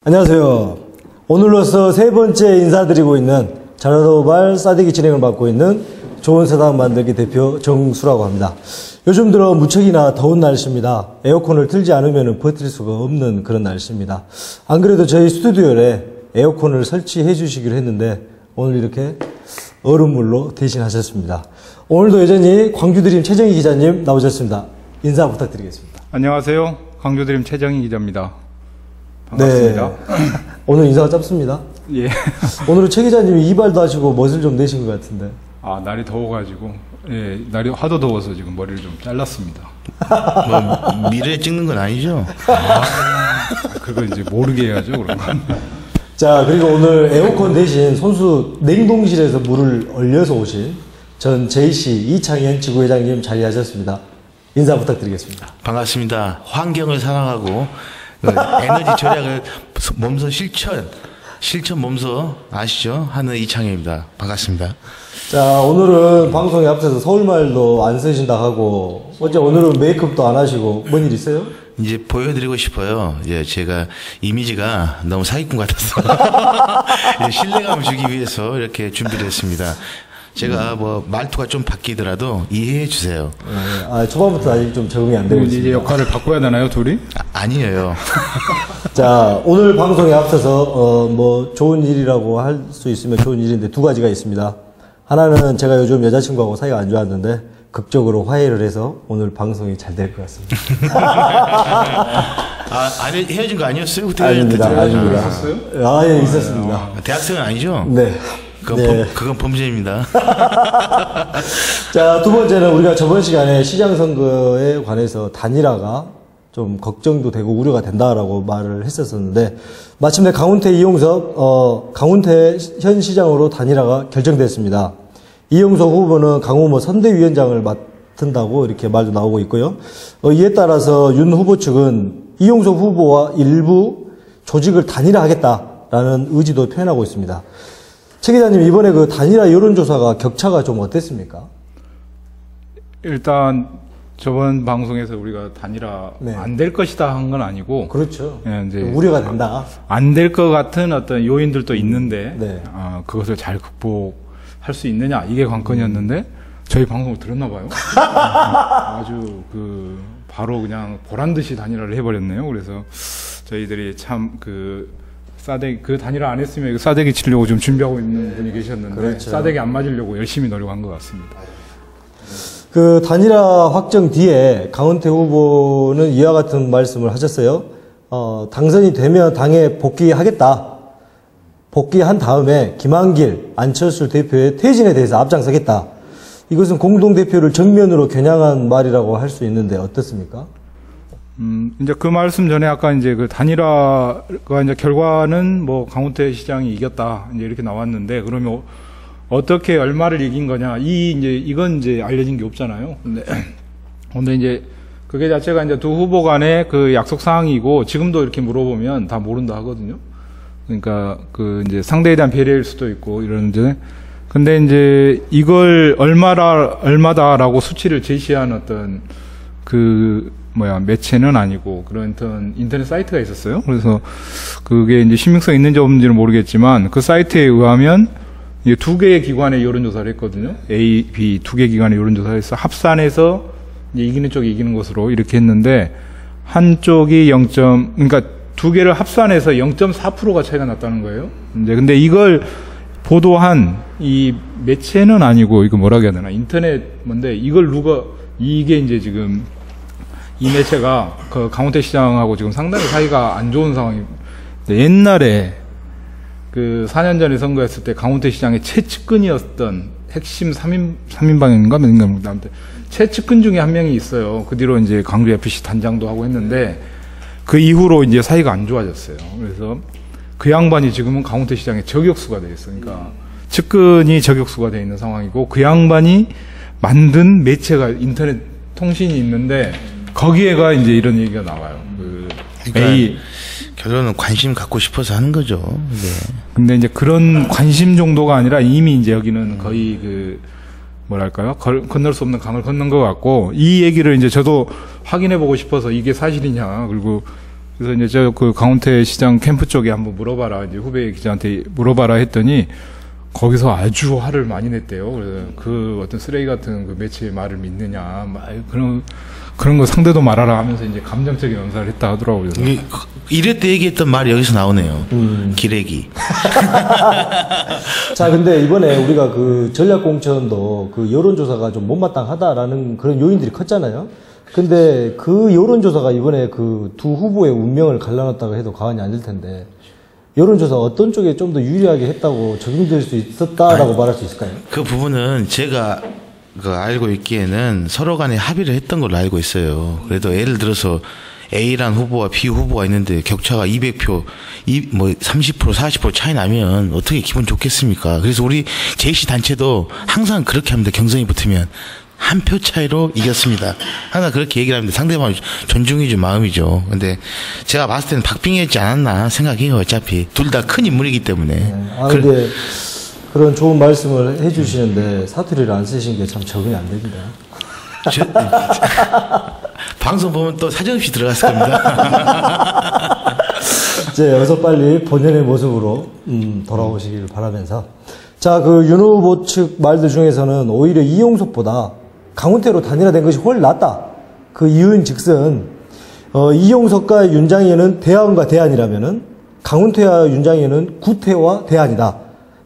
안녕하세요. 오늘로써 세 번째 인사드리고 있는 자라도발 싸대기 진행을 맡고 있는 좋은 세상 만들기 대표 정수라고 합니다. 요즘 들어 무척이나 더운 날씨입니다. 에어컨을 틀지 않으면 버틸 수가 없는 그런 날씨입니다. 안 그래도 저희 스튜디오에 에어컨을 설치해 주시기로 했는데 오늘 이렇게 얼음물로 대신하셨습니다. 오늘도 여전히 광주드림 최정희 기자님 나오셨습니다. 인사 부탁드리겠습니다. 안녕하세요. 광주드림 최정희 기자입니다. 반갑습니다. 네. 오늘 인사가 짧습니다. 예. 오늘은 최 기자님이 이발도 하시고 멋을 좀 내신 것 같은데. 아, 날이 더워가지고, 예, 날이 하도 더워서 지금 머리를 좀 잘랐습니다. 뭐, 미래 찍는 건 아니죠? 그걸 이제 모르게 해야죠, 그런 건. 자, 그리고 오늘 에어컨 대신 손수 냉동실에서 물을 얼려서 오신 전 JC 이창현 지구회장님 자리하셨습니다. 인사 부탁드리겠습니다. 반갑습니다. 환경을 사랑하고 에너지 절약을 몸소 실천 몸소 아시죠? 하는 이창현입니다. 반갑습니다. 자, 오늘은 방송에 앞서서 서울말도 안 쓰신다 하고 어제 오늘은 메이크업도 안 하시고 뭔 일 있어요? 이제 보여드리고 싶어요. 예, 제가 이미지가 너무 사기꾼 같아서 이제 신뢰감을 주기 위해서 이렇게 준비를 했습니다. 제가 뭐 말투가 좀 바뀌더라도 이해해 주세요. 아, 초반부터 아직 좀 적응이 안 되고 있습니다. 이제 역할을 바꿔야 되나요, 둘이? 아니에요. 자, 오늘 방송에 앞서서 뭐 좋은 일이라고 할 수 있으면 좋은 일인데 두 가지가 있습니다. 하나는 제가 요즘 여자친구하고 사이가 안 좋았는데 극적으로 화해를 해서 오늘 방송이 잘 될 것 같습니다. 아니 헤어진 거 아니었어요? 그때 아닙니다. 아닙니다. 있었어요? 아, 예, 있었습니다. 대학생은 아니죠? 네. 그건 범죄입니다. 자, 두 번째는 우리가 저번 시간에 시장 선거에 관해서 단일화가 좀 걱정도 되고 우려가 된다라고 말을 했었는데 마침내 강훈태 이용석 강훈태 현 시장으로 단일화가 결정됐습니다. 이용석 후보는 강호 선대위원장을 맡은다고 이렇게 말도 나오고 있고요. 이에 따라서 윤 후보 측은 이용석 후보와 일부 조직을 단일화하겠다라는 의지도 표현하고 있습니다. 최 기자님, 이번에 그 단일화 여론조사가 격차가 좀 어땠습니까? 일단, 저번 방송에서 우리가 단일화 네. 안 될 것이다 한 건 아니고. 그렇죠. 예, 이제 우려가 된다. 안 될 것 같은 어떤 요인들도 있는데, 네. 그것을 잘 극복할 수 있느냐, 이게 관건이었는데, 저희 방송을 들었나 봐요. 아주 바로 그냥 보란 듯이 단일화를 해버렸네요. 그래서 저희들이 참 그 단일화 안 했으면 싸대기 치려고 좀 준비하고 있는 분이 계셨는데, 그렇죠. 싸대기 안 맞으려고 열심히 노력한 것 같습니다. 그 단일화 확정 뒤에 강훈태 후보는 이와 같은 말씀을 하셨어요. 당선이 되면 당에 복귀하겠다. 복귀한 다음에 김한길, 안철수 대표의 퇴진에 대해서 앞장서겠다. 이것은 공동대표를 정면으로 겨냥한 말이라고 할 수 있는데 어떻습니까? 이제 그 말씀 전에 아까 이제 그 단일화가 이제 결과는 뭐 강훈태 시장이 이겼다. 이제 이렇게 나왔는데 그러면 어떻게 얼마를 이긴 거냐. 이건 이제 알려진 게 없잖아요. 근데 이제 그게 자체가 이제 두 후보 간의 그 약속 사항이고 지금도 이렇게 물어보면 다 모른다 하거든요. 그러니까 이제 상대에 대한 배려일 수도 있고 이러는데 근데 이제 이걸 얼마다라고 수치를 제시한 어떤 매체는 아니고 그런 인터넷 사이트가 있었어요. 그래서 그게 이제 신빙성 있는지 없는지는 모르겠지만 그 사이트에 의하면 이게 두 개의 기관의 여론조사를 했거든요. A, B 두 개 기관의 여론조사를 해서 합산해서 이제 이기는 쪽이 이기는 것으로 이렇게 했는데 한쪽이 그러니까 두 개를 합산해서 0.4%가 차이가 났다는 거예요. 이제 근데 이걸 보도한 이 매체는 아니고 이거 뭐라 해야 되나 인터넷 이게 이제 지금 이 매체가 그 강훈태 시장하고 지금 상당히 사이가 안 좋은 상황입니다. 옛날에 4년 전에 선거했을 때 강훈태 시장의 최측근이었던 핵심 3인방인가 몇인가 최측근 중에 한 명이 있어요. 그 뒤로 이제 광주 FC 단장도 하고 했는데 그 이후로 이제 사이가 안 좋아졌어요. 그래서 그 양반이 지금은 강훈태 시장의 저격수가 돼 있어요. 그러니까 측근이 저격수가 돼 있는 상황이고 그 양반이 만든 매체가 인터넷 통신이 있는데 거기에가 이제 이런 얘기가 나와요. 그러니까 결론은 관심 갖고 싶어서 하는 거죠. 네. 근데 이제 그런 관심 정도가 아니라 이미 이제 여기는 거의 뭐랄까요? 건널 수 없는 강을 건넌 것 같고 이 얘기를 이제 저도 확인해 보고 싶어서 이게 사실이냐 그리고 그래서 이제 저 그 강훈태 시장 캠프 쪽에 한번 물어봐라, 이제 후배 기자한테 물어봐라 했더니 거기서 아주 화를 많이 냈대요. 그래서 그 어떤 쓰레기 같은 그 매체의 말을 믿느냐, 막 그런 거 상대도 말하라 하면서 이제 감정적인 연설을 했다 하더라고요. 그래서 이럴 때 얘기했던 말이 여기서 나오네요. 기레기. 자, 근데 이번에 우리가 그 전략공천도 그 여론조사가 좀 못마땅하다라는 그런 요인들이 컸잖아요. 근데 그 여론조사가 이번에 그 두 후보의 운명을 갈라놨다고 해도 과언이 아닐 텐데, 여론조사 어떤 쪽에 좀 더 유리하게 했다고 적용될 수 있었다라고 말할 수 있을까요? 그 부분은 제가 알고 있기에는 서로 간에 합의를 했던 걸로 알고 있어요. 그래도 예를 들어서 A란 후보와 B 후보가 있는데 격차가 200표, 30%, 40% 차이 나면 어떻게 기분 좋겠습니까? 그래서 우리 JC 단체도 항상 그렇게 합니다. 경선이 붙으면. 한 표 차이로 이겼습니다. 항상 그렇게 얘기를 합니다. 상대방 존중해줄 마음이죠. 근데 제가 봤을 때는 박빙이었지 않았나 생각해요. 어차피 둘 다 큰 인물이기 때문에. 근데 그런 좋은 말씀을 해주시는데 사투리를 안 쓰신 게 참 적응이 안 됩니다. 방송 보면 또 사정없이 들어갔을 겁니다. 이제 어서 빨리 본연의 모습으로 돌아오시길 바라면서, 자, 그 윤 후보 측 말들 중에서는 오히려 이용석보다 강훈태로 단일화된 것이 훨 낫다. 그 이유인 즉슨 이용석과 윤장현은 대안과 대안이라면은 강훈태와 윤장현은 구태와 대안이다.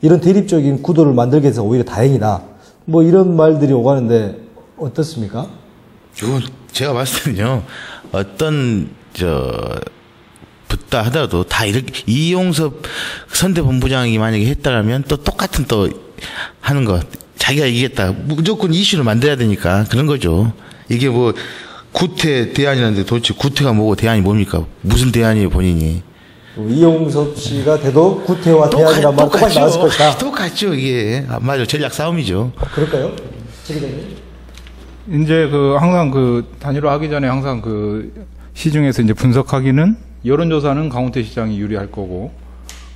이런 대립적인 구도를 만들게 해서 오히려 다행이다. 뭐 이런 말들이 오가는데 어떻습니까? 이건 제가 봤을 때는요, 어떤 붙다 하더라도 다 이렇게 이용섭 선대본부장이 만약에 했다라면 또 똑같은 또 하는 거, 자기가 이기겠다, 무조건 이슈를 만들어야 되니까 그런 거죠. 이게 뭐 구태 대안이라는데 도대체 구태가 뭐고 대안이 뭡니까? 무슨 대안이에요 본인이? 이용섭 씨가 돼도 구태와 대안이란 말 똑같이 나왔을 것이다. 똑같죠. 이게 맞아, 전략 싸움이죠. 그럴까요? 제 기자님? 이제 항상 단일화 하기 전에 항상 시중에서 이제 분석하기는 여론조사는 강훈태 시장이 유리할 거고,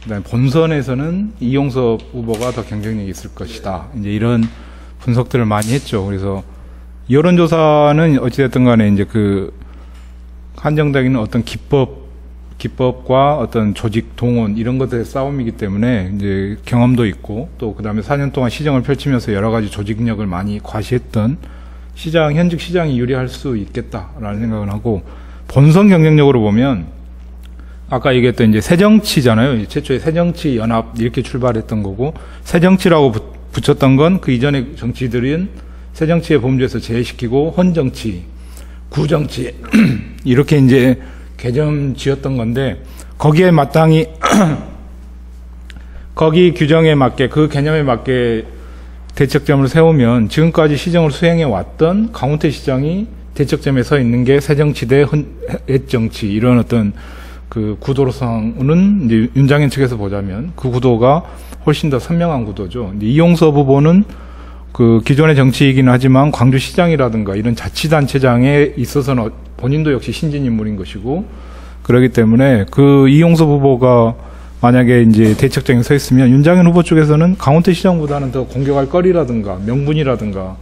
그다음에 본선에서는 이용섭 후보가 더 경쟁력이 있을 것이다. 이제 이런 분석들을 많이 했죠. 그래서 여론조사는 어찌됐든 간에 이제 한정적인 어떤 기법과 어떤 조직 동원 이런 것들의 싸움이기 때문에 이제 경험도 있고, 또 그다음에 4년 동안 시정을 펼치면서 여러 가지 조직력을 많이 과시했던 현직 시장이 유리할 수 있겠다라는 생각을 하고, 본선 경쟁력으로 보면 아까 얘기했던 이제 새정치잖아요. 최초에 새정치 연합 이렇게 출발했던 거고, 새정치라고 붙였던 건 그 이전의 정치들은 새정치의 범주에서 제외시키고 헌정치, 구정치 이렇게 이제 개점 지었던 건데, 거기에 마땅히 거기 규정에 맞게, 그 개념에 맞게 대척점을 세우면 지금까지 시정을 수행해 왔던 강훈태 시장이 대척점에 서 있는 게 새정치 대 옛정치, 이런 어떤 구도로서는 이제 윤장현 측에서 보자면 그 구도가 훨씬 더 선명한 구도죠. 이용섭 후보는 기존의 정치이긴 하지만 광주시장이라든가 이런 자치단체장에 있어서는 본인도 역시 신진 인물인 것이고, 그렇기 때문에 이용섭 후보가 만약에 이제 대척점에 서 있으면 윤장현 후보 쪽에서는 강훈태 시장보다는 더 공격할 거리라든가 명분이라든가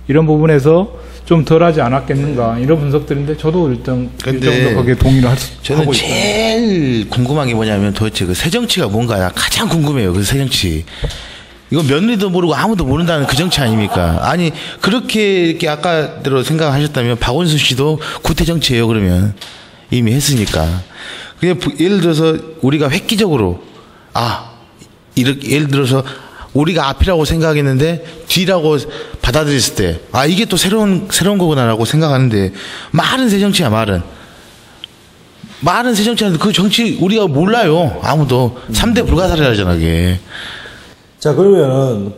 이런 부분에서 좀 덜하지 않았겠는가, 이런 분석들인데 저도 일정 정도 거기에 동의를 하고 있습니다. 저는 제일 궁금한 게 뭐냐면 도대체 새정치가 뭔가 가장 궁금해요. 새정치. 이거 며느리도 모르고 아무도 모른다는 그 정치 아닙니까? 아니 그렇게 이렇게 아까대로 생각하셨다면 박원순 씨도 구태 정치예요. 그러면 이미 했으니까. 그냥 예를 들어서 우리가 획기적으로 이렇게 예를 들어서 우리가 앞이라고 생각했는데 뒤라고 받아들였을 때 이게 또 새로운 거구나라고 생각하는데, 말은 새정치야. 말은 새정치인데 그 정치 우리가 몰라요. 아무도. 3대 불가사리라잖아 그게. 자, 그러면은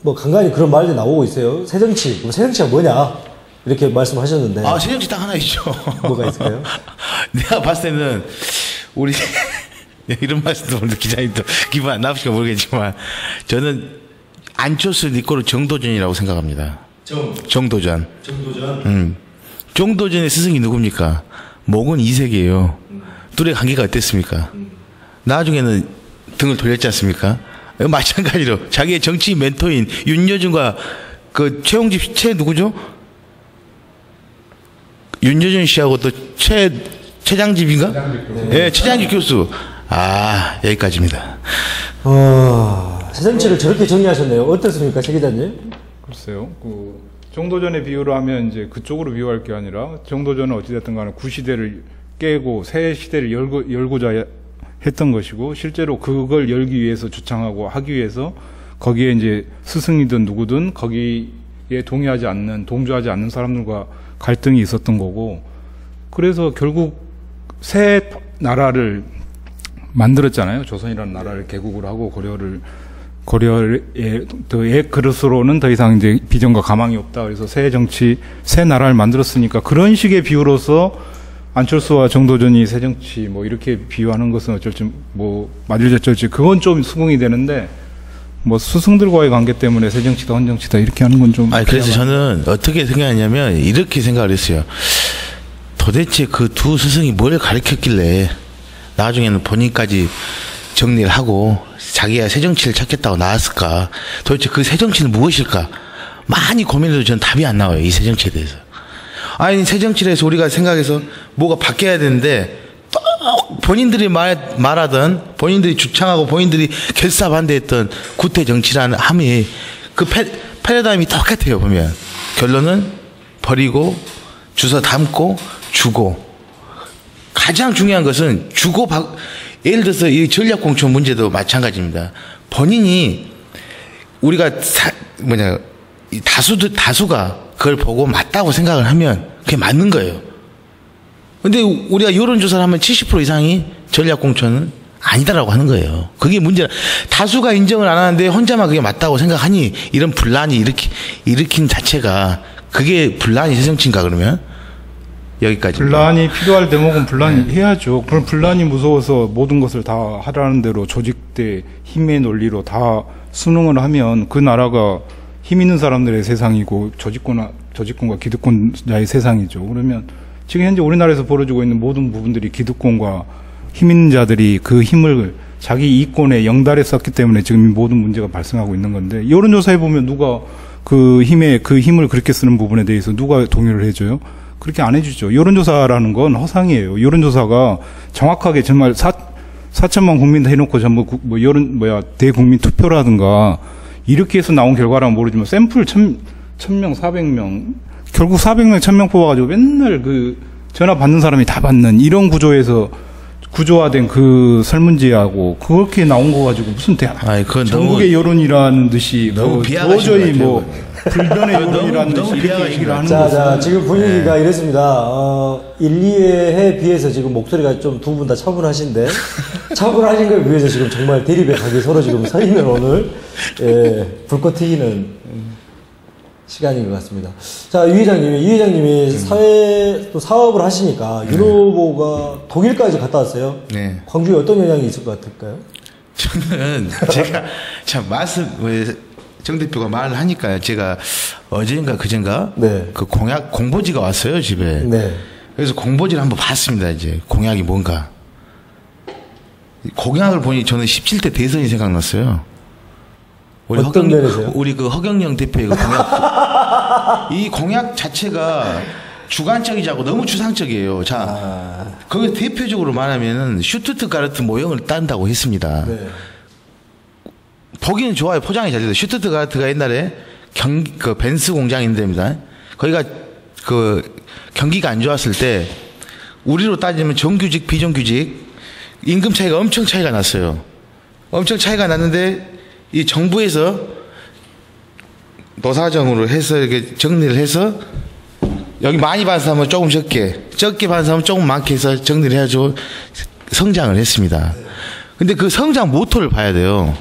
뭐 간간히 그런 말이 나오고 있어요. 새정치. 새정치가 뭐냐? 이렇게 말씀하셨는데. 새정치 딱 하나 있죠. 뭐가 있을까요? 내가 봤을 때는 우리 이런 말씀도 오늘 기자님도 기분 안 나쁘실까 모르겠지만, 저는 안철수 니꼬르 정도전이라고 생각합니다. 정도전. 정도전의 스승이 누굽니까? 목은 이색이에요. 둘의 관계가 어땠습니까? 나중에는 등을 돌렸지 않습니까? 마찬가지로 자기의 정치 멘토인 윤여준과 누구죠? 윤여준 씨하고 또 최장집인가? 최장집 예, 최장집 교수. 아, 여기까지입니다. 새정치를 저렇게 정리하셨네요. 어떻습니까, 최 기자님? 글쎄요. 그 정도전의 비유로 하면 이제 그쪽으로 비유할 게 아니라 정도전은 어찌됐든 간에 구시대를 깨고 새 시대를 열고자 했던 것이고 실제로 그걸 열기 위해서 주창하고 하기 위해서 거기에 이제 스승이든 누구든 거기에 동의하지 않는 동조하지 않는 사람들과 갈등이 있었던 거고 그래서 결국 새 나라를 만들었잖아요. 조선이라는 나라를 개국을 하고 고려의 옛 그릇으로는 더 이상 이제 비전과 가망이 없다. 그래서 새 정치, 새 나라를 만들었으니까 그런 식의 비유로서 안철수와 정도전이 새 정치 뭐 이렇게 비유하는 것은 어쩔지 뭐 맞을지 그건 좀 수긍이 되는데 뭐 스승들과의 관계 때문에 새 정치다 헌 정치다 이렇게 하는 건 좀. 아니 그래서 저는 어떻게 생각하냐면 이렇게 생각을 했어요. 도대체 그 두 스승이 뭘 가르쳤길래 나중에는 본인까지 정리를 하고 자기가 새 정치를 찾겠다고 나왔을까? 도대체 그 새 정치는 무엇일까? 많이 고민해도 저는 답이 안 나와요. 이 새 정치에 대해서. 아니 새 정치를 해서 우리가 생각해서 뭐가 바뀌어야 되는데 또 본인들이 말하던 본인들이 주창하고 본인들이 결사반대했던 구태 정치라는 함이 그 패러다임이 똑같아요. 보면 결론은 버리고 주워 담고 주고 가장 중요한 것은 예를 들어서 이 전략공천 문제도 마찬가지입니다. 본인이 우리가 다수가 그걸 보고 맞다고 생각을 하면 그게 맞는 거예요. 근데 우리가 여론조사를 하면 70% 이상이 전략공천은 아니다라고 하는 거예요. 그게 문제라. 다수가 인정을 안 하는데 혼자만 그게 맞다고 생각하니 이런 분란이 일으킨 자체가 그게 분란이 새정치인가 그러면? 여기까지. 분란이 필요할 대목은 분란이 해야죠. 그럼 분란이 무서워서 모든 것을 다 하라는 대로 조직대 힘의 논리로 다 순응을 하면 그 나라가 힘 있는 사람들의 세상이고 조직권과 기득권자의 세상이죠. 그러면 지금 현재 우리나라에서 벌어지고 있는 모든 부분들이 기득권과 힘 있는 자들이 그 힘을 자기 이권에 영달에 썼기 때문에 지금 모든 문제가 발생하고 있는 건데 여론조사에 보면 누가 그 힘을 그렇게 쓰는 부분에 대해서 누가 동의를 해줘요? 그렇게 안 해주죠. 여론조사라는 건 허상이에요. 여론조사가 정확하게 정말 4천만 국민 다 해놓고 전부 대국민 투표라든가 이렇게 해서 나온 결과라면 모르지만 샘플 1000명, 400명 결국 400명, 1000명 뽑아가지고 맨날 그 전화 받는 사람이 다 받는 이런 구조화된 그 설문지하고 그렇게 나온 거 가지고 무슨 전국의 여론이라는 듯이 너무 도저히 불변의 여론이라는 듯이 이렇게 얘기를 하는 거죠. 자, 지금 분위기가 이랬습니다. 1, 2회에 비해서 지금 목소리가 좀 두 분 다 차분하신데 차분하신 걸 위해서 지금 정말 대립에 가게 서로 지금 서이면 오늘 불꽃 튀기는 시간인 것 같습니다. 자, 유 회장님이 또 사업을 하시니까 윤 후보가 독일까지 갔다 왔어요. 네. 광주에 어떤 영향이 있을 것 같을까요? 저는 제가 참 정 대표가 말을 하니까 제가 어제인가 그젠가 그 공보지가 왔어요 집에. 네. 그래서 공보지를 한번 봤습니다. 이제 공약이 뭔가. 공약을 보니 저는 17대 대선이 생각났어요. 우리 그 허경영 대표의 그 공약. 이 공약 자체가 주관적이지 않고 너무 추상적이에요. 자, 거기 대표적으로 말하면은 슈투트가르트 모형을 딴다고 했습니다. 네. 보기는 좋아요. 포장이 잘 돼요. 슈투트가르트가 옛날에 그 벤츠 공장인데입니다. 거기가 그 경기가 안 좋았을 때 우리로 따지면 정규직, 비정규직 임금 차이가 엄청 차이가 났어요. 엄청 차이가 났는데 이 정부에서 노사정으로 해서 이렇게 정리를 해서 여기 많이 받은 사람은 조금 적게 받은 사람은 조금 많게 해서 정리를 해가지고 성장을 했습니다. 근데 그 성장 모토를 봐야 돼요.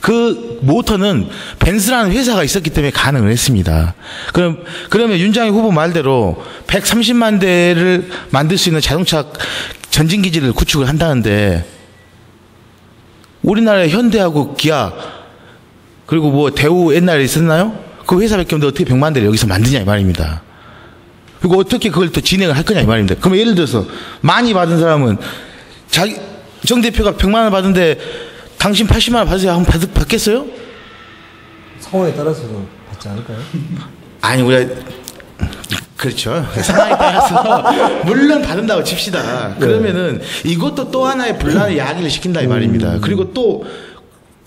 그 모토는 벤츠라는 회사가 있었기 때문에 가능을 했습니다. 그러면 윤장희 후보 말대로 130만 대를 만들 수 있는 자동차 전진기지를 구축을 한다는데 우리나라의 현대하고 기아 그리고 대우 옛날에 있었나요? 그 회사밖에 없는데 어떻게 100만 대를 여기서 만드냐 이 말입니다. 그리고 어떻게 그걸 또 진행을 할 거냐 이 말입니다. 그럼 예를 들어서 많이 받은 사람은 정 대표가 100만 원 받은데 당신 80만 원 받으세요 하면 받겠어요? 상황에 따라서는 받지 않을까요? 아니 우리가 그렇죠. 상황에 따라서 물론 받는다고 칩시다. 그러면은 이것도 또 하나의 분란의 야기를 시킨다 이 말입니다. 그리고 또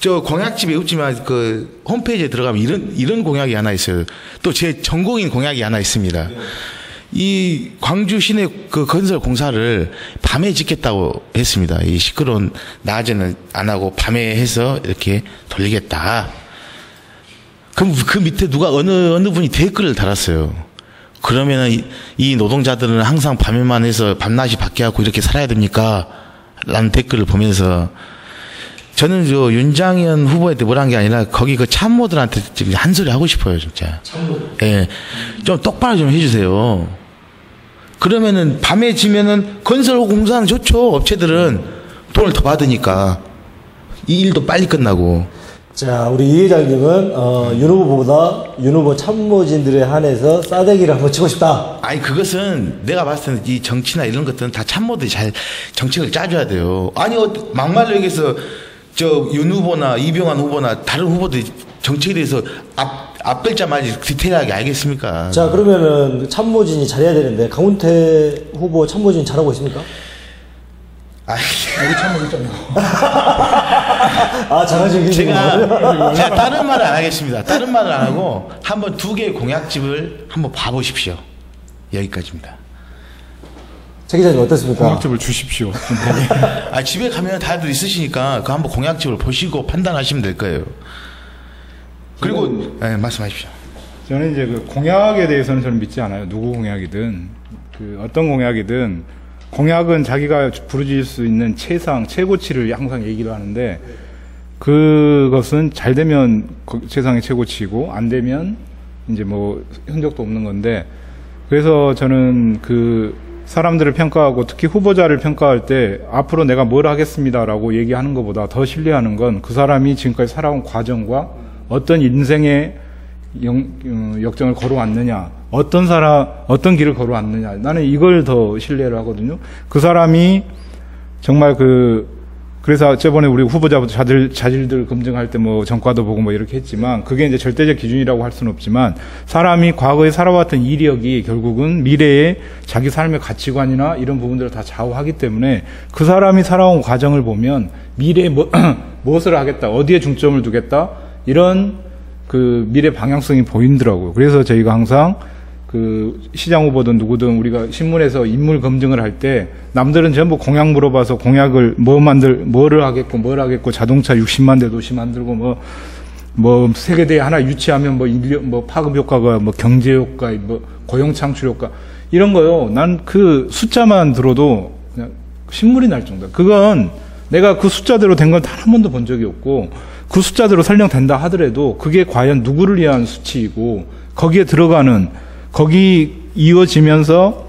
저 공약집에 없지만 그 홈페이지에 들어가면 이런 공약이 하나 있어요. 또 제 전공인 공약이 하나 있습니다. 이 광주 시내 그 건설 공사를 밤에 짓겠다고 했습니다. 이 시끄러운 낮에는 안 하고 밤에 해서 이렇게 돌리겠다. 그럼 그 밑에 누가 어느 분이 댓글을 달았어요. 그러면은 이 노동자들은 항상 밤에만 해서 밤낮이 바뀌어 갖고 이렇게 살아야 됩니까? 라는 댓글을 보면서 저는 저 윤장현 후보한테 뭐란 게 아니라 거기 그 참모들한테 한 소리 하고 싶어요, 진짜. 참모. 예. 좀 똑바로 좀 해주세요. 그러면은 밤에 지면은 건설 공사는 좋죠. 업체들은 돈을 더 받으니까 이 일도 빨리 끝나고. 자, 우리 이 회장님은 윤 후보보다 윤 후보 참모진들에 한해서 싸대기를 한번 치고 싶다. 아니 그것은 내가 봤을 때는 이 정치나 이런 것들은 다 참모들이 잘 정책을 짜줘야 돼요. 아니 막말로 얘기해서 저 윤 후보나 이병환 후보나 다른 후보들이 정책에 대해서 앞글자마저 디테일하게 알겠습니까? 자, 그러면은 참모진이 잘해야 되는데 강훈태 후보 참모진 잘하고 있습니까? 여기 참모 있잖아요. 아, 잘하시는 제가 다른 말을 안 하겠습니다. 다른 말을 안 하고 한번 두 개의 공약집을 한번 봐보십시오. 여기까지입니다. 차 기자님 어떻습니까? 공약집을 주십시오. 집에 가면 다들 있으시니까 그 한번 공약집을 보시고 판단하시면 될 거예요. 그리고 네, 말씀하십시오. 저는 이제 그 공약에 대해서는 저는 믿지 않아요. 누구 공약이든 그 어떤 공약이든 공약은 자기가 부르짖을 수 있는 최고치를 항상 얘기를 하는데 그것은 잘 되면 최상의 최고치고 안 되면 이제 뭐 흔적도 없는 건데 그래서 저는 그 사람들을 평가하고 특히 후보자를 평가할 때 앞으로 내가 뭘 하겠습니다라고 얘기하는 것보다 더 신뢰하는 건 그 사람이 지금까지 살아온 과정과 어떤 인생의 역정을 걸어왔느냐, 어떤 길을 걸어왔느냐, 나는 이걸 더 신뢰를 하거든요. 그 사람이 정말 그래서 저번에 우리 후보자 자질들 검증할 때 뭐 전과도 보고 뭐 이렇게 했지만 그게 이제 절대적 기준이라고 할 수는 없지만 사람이 과거에 살아왔던 이력이 결국은 미래의 자기 삶의 가치관이나 이런 부분들을 다 좌우하기 때문에 그 사람이 살아온 과정을 보면 미래에 무엇을 하겠다, 어디에 중점을 두겠다, 이런 그 미래 방향성이 보이더라고요. 그래서 저희가 항상 그 시장 후보든 누구든 우리가 신문에서 인물 검증을 할 때 남들은 전부 공약 물어봐서 공약을 뭐를 하겠고 자동차 60만 대 도시 만들고 뭐 세계대회 하나 유치하면 뭐 파급 효과가 뭐 경제 효과, 뭐 고용 창출 효과 이런 거요. 난 그 숫자만 들어도 그냥 신물이 날 정도. 그건 내가 그 숫자대로 된 건 단 한 번도 본 적이 없고 그 숫자대로 설령 된다 하더라도 그게 과연 누구를 위한 수치이고 거기 이어지면서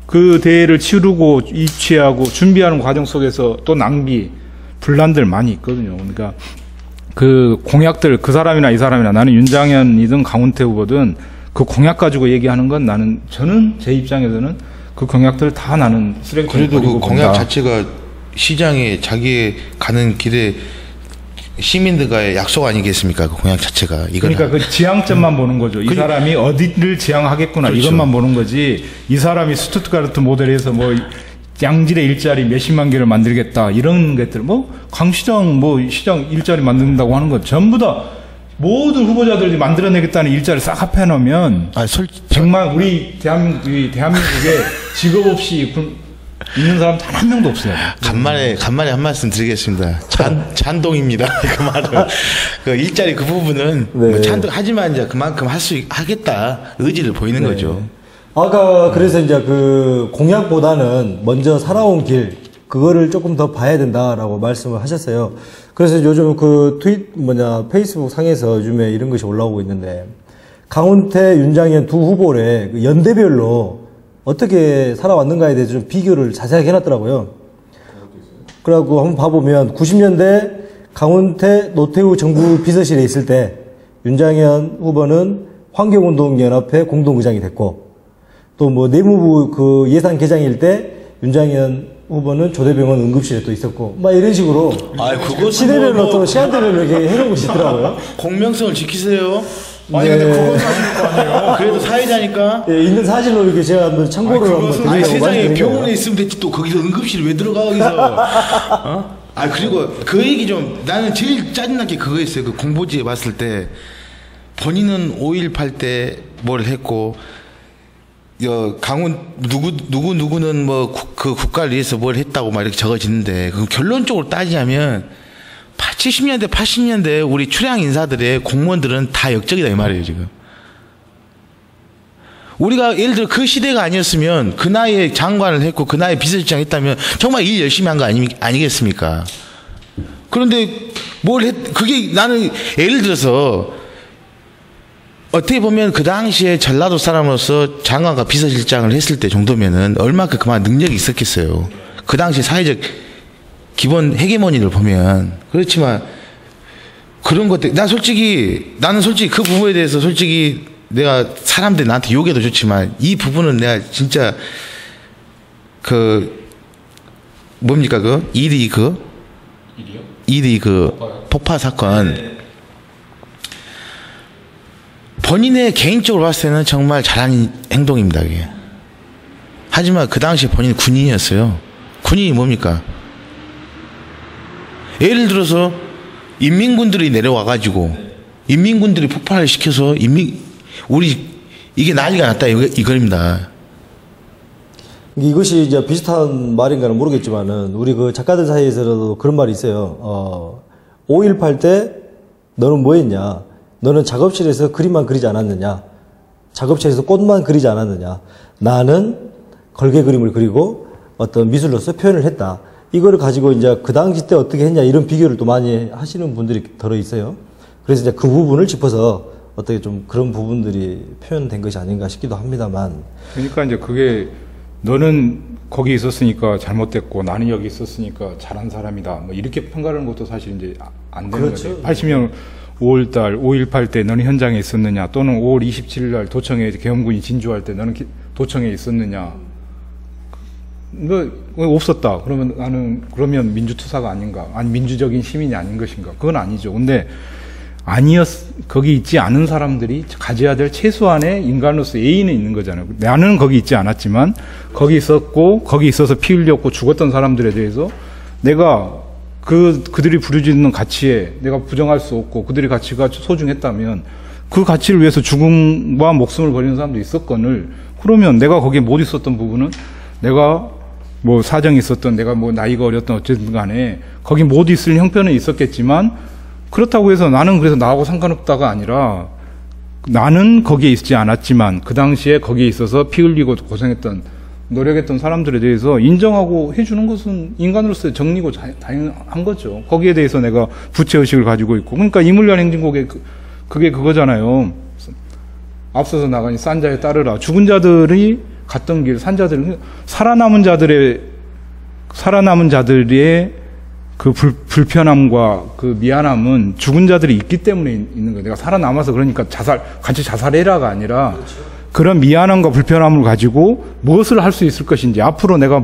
그 대회를 치르고 입취하고 준비하는 과정 속에서 또 낭비, 분란들 많이 있거든요. 그러니까 그 공약들 그 사람이나 이 사람이나 나는 윤장현이든 강훈태 후보든 그 공약 가지고 얘기하는 건 저는 제 입장에서는 그 공약들 다 나는 쓰레기통에 그래도 버리고 그 공약 본다. 자체가 시장에 자기 가는 길에 시민들과의 약속 아니겠습니까? 그 공약 자체가. 그러니까 그 지향점만 보는 거죠. 이 사람이 어디를 지향하겠구나. 그렇죠. 이것만 보는 거지. 이 사람이 스투트가르트 모델에서 뭐 양질의 일자리 몇십만 개를 만들겠다. 이런 것들. 강시장 시장 일자리 만든다고 하는 것 전부 다 모든 후보자들이 만들어내겠다는 일자리 싹 합해놓으면 100만 우리 대한민국에 직업 없이 있는 사람 단 한 명도 없어요. 간만에 한 말씀 드리겠습니다. 찬동입니다. 그 말은 그 일자리 그 부분은 네. 하지만 이제 그만큼 하겠다 의지를 보이는 네. 거죠. 아까 그래서 이제 그 공약보다는 먼저 살아온 길 그거를 조금 더 봐야 된다라고 말씀을 하셨어요. 그래서 요즘 그 페이스북 상에서 요즘에 이런 것이 올라오고 있는데 강훈태, 윤장현 두 후보를 그 연대별로 어떻게 살아왔는가에 대해서 좀 비교를 자세하게 해놨더라고요. 그래갖고 한번 봐보면 90년대 강훈태, 노태우 정부 비서실에 있을 때 윤장현 후보는 환경운동연합회 공동의장이 됐고 또 뭐 내무부 그 예산 개장일 때 윤장현 후보는 조대병원 응급실에 또 있었고 막 이런 식으로 그거 시대별로 또 시간대별로 이렇게 해놓은 것이 있더라고요. 공명성을 지키세요. 아니 근데 그건 사실일 거 아니에요. 그래도 사회자니까. 예, 있는 사실로 이렇게 제가 한번 참고를 한번 그것은- 드리려고 아니 세상에 말씀드린 거예요. 병원에 있으면 됐지 또 거기서 응급실 왜 들어가 거기서. 어? 아 그리고 그 얘기 좀 나는 제일 짜증난 게 그거였어요. 그 공보지에 봤을 때 본인은 5.18 때 뭘 했고 강원 누구는 뭐 그 국가를 위해서 뭘 했다고 막 이렇게 적어지는데 그 결론적으로 따지자면 70년대 80년대 우리 출향 인사들의 공무원들은 다 역적이다 이 말이에요 지금. 우리가 예를 들어 그 시대가 아니었으면 그 나이에 장관을 했고 그 나이에 비서실장 했다면 정말 일 열심히 한 거 아니겠습니까? 그런데 그게 나는 예를 들어서 어떻게 보면 그 당시에 전라도 사람으로서 장관과 비서실장을 했을 때 정도면은 얼마큼 그만 능력이 있었겠어요. 그 당시 사회적 기본 헤게모니를 보면. 그렇지만 그런 것들 나는 솔직히 그 부분에 대해서 솔직히 내가 사람들이 나한테 욕해도 좋지만 이 부분은 내가 진짜 뭡니까 일이 폭파 사건 본인의 개인적으로 봤을 때는 정말 잘한 행동입니다 이게. 하지만 그 당시 본인이 군인이었어요. 군인이 뭡니까? 예를 들어서 인민군들이 내려와가지고 인민군들이 폭발을 시켜서 이게 난리가 났다 이겁니다. 이것이 이제 비슷한 말인가는 모르겠지만은 우리 그 작가들 사이에서도 그런 말이 있어요. 5.18 때 너는 뭐 했냐? 너는 작업실에서 그림만 그리지 않았느냐? 작업실에서 꽃만 그리지 않았느냐? 나는 걸개 그림을 그리고 어떤 미술로서 표현을 했다. 이거를 가지고 이제 그 당시 때 어떻게 했냐 이런 비교를 또 많이 하시는 분들이 들어 있어요. 그래서 이제 그 부분을 짚어서 어떻게 좀 그런 부분들이 표현된 것이 아닌가 싶기도 합니다만. 그러니까 이제 그게 너는 거기 있었으니까 잘못됐고 나는 여기 있었으니까 잘한 사람이다. 뭐 이렇게 평가하는 것도 사실 이제 안 되는 그렇죠. 거죠. 80년 5월달 5.18 때 너는 현장에 있었느냐, 또는 5월 27일 날 도청에 계엄군이 진주할 때 너는 도청에 있었느냐. 왜 없었다. 그러면 민주투사가 아닌가? 아니 민주적인 시민이 아닌 것인가? 그건 아니죠. 근데 거기 있지 않은 사람들이 가져야 될 최소한의 인간으로서 예의는 있는 거잖아요. 나는 거기 있지 않았지만 거기 있었고 거기 있어서 피 흘렸고 죽었던 사람들에 대해서 내가 그들이 부르짖는 가치에 내가 부정할 수 없고 그들의 가치가 소중했다면 그 가치를 위해서 죽음과 목숨을 버리는 사람도 있었거늘, 그러면 내가 거기에 못 있었던 부분은 내가 뭐 사정이 있었던, 내가 뭐 나이가 어렸던 어쨌든 간에 거기 못 있을 형편은 있었겠지만, 그렇다고 해서 나는 그래서 나하고 상관없다가 아니라 나는 거기에 있지 않았지만 그 당시에 거기에 있어서 피 흘리고 고생했던 노력했던 사람들에 대해서 인정하고 해주는 것은 인간으로서의 정리고 당연한 거죠. 거기에 대해서 내가 부채의식을 가지고 있고. 그러니까 이물련 행진곡의 그게 그거잖아요. 앞서서 나가니 싼 자에 따르라. 죽은 자들이 갔던 길, 산 자들은 살아남은 자들의 그 불편함과 그 미안함은 죽은 자들이 있기 때문에 있는 거예요. 내가 살아남아서 그러니까 같이 자살해라가 아니라, 그렇죠. 그런 미안함과 불편함을 가지고 무엇을 할 수 있을 것인지, 앞으로 내가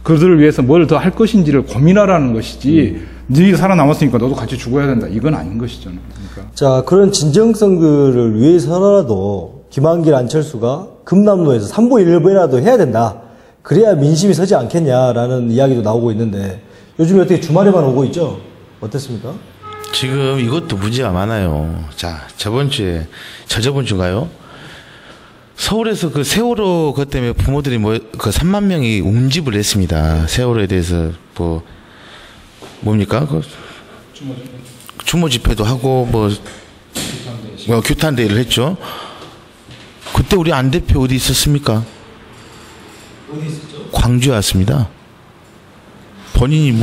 그들을 위해서 뭘 더 할 것인지를 고민하라는 것이지, 네 살아남았으니까 너도 같이 죽어야 된다. 이건 아닌 것이잖아요. 그러니까. 자, 그런 진정성들을 위해서라도 김한길, 안철수가 금남로에서 3부 1부라도 해야 된다. 그래야 민심이 서지 않겠냐라는 이야기도 나오고 있는데, 요즘에 어떻게 주말에만 오고 있죠? 어땠습니까? 지금 이것도 문제가 많아요. 자, 저번 주인가요? 서울에서 그 세월호 것 때문에 부모들이 그 3만 명이 옹집을 했습니다. 세월호에 대해서 뭡니까? 추모 집회도 하고 규탄 대회를 했죠. 그때 우리 안 대표 어디 있었습니까? 어디 있었죠? 광주에 왔습니다. 본인이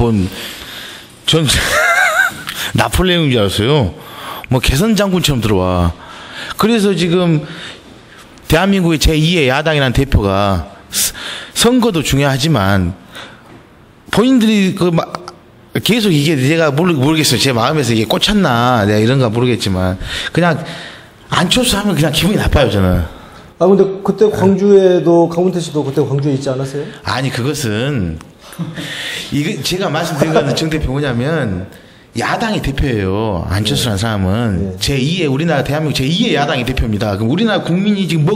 전 나폴레옹인 줄 알았어요. 개선 장군처럼 들어와. 그래서 지금 대한민국의 제2의 야당이라는 대표가 선거도 중요하지만 본인들이 계속 이게 제가 모르겠어요. 제 마음에서 이게 꽂혔나 내가 이런가 모르겠지만 그냥 안철수 하면 그냥 기분이 나빠요 저는. 아, 근데 그때 광주에도 강훈태 씨도 그때 광주에 있지 않았어요? 아니 그것은 제가 말씀드린 거는 정 대표 뭐냐면 야당의 대표예요. 안철수라는 사람은 제2의 우리나라 대한민국 제2의 야당의 대표입니다. 그럼 우리나라 국민이 지금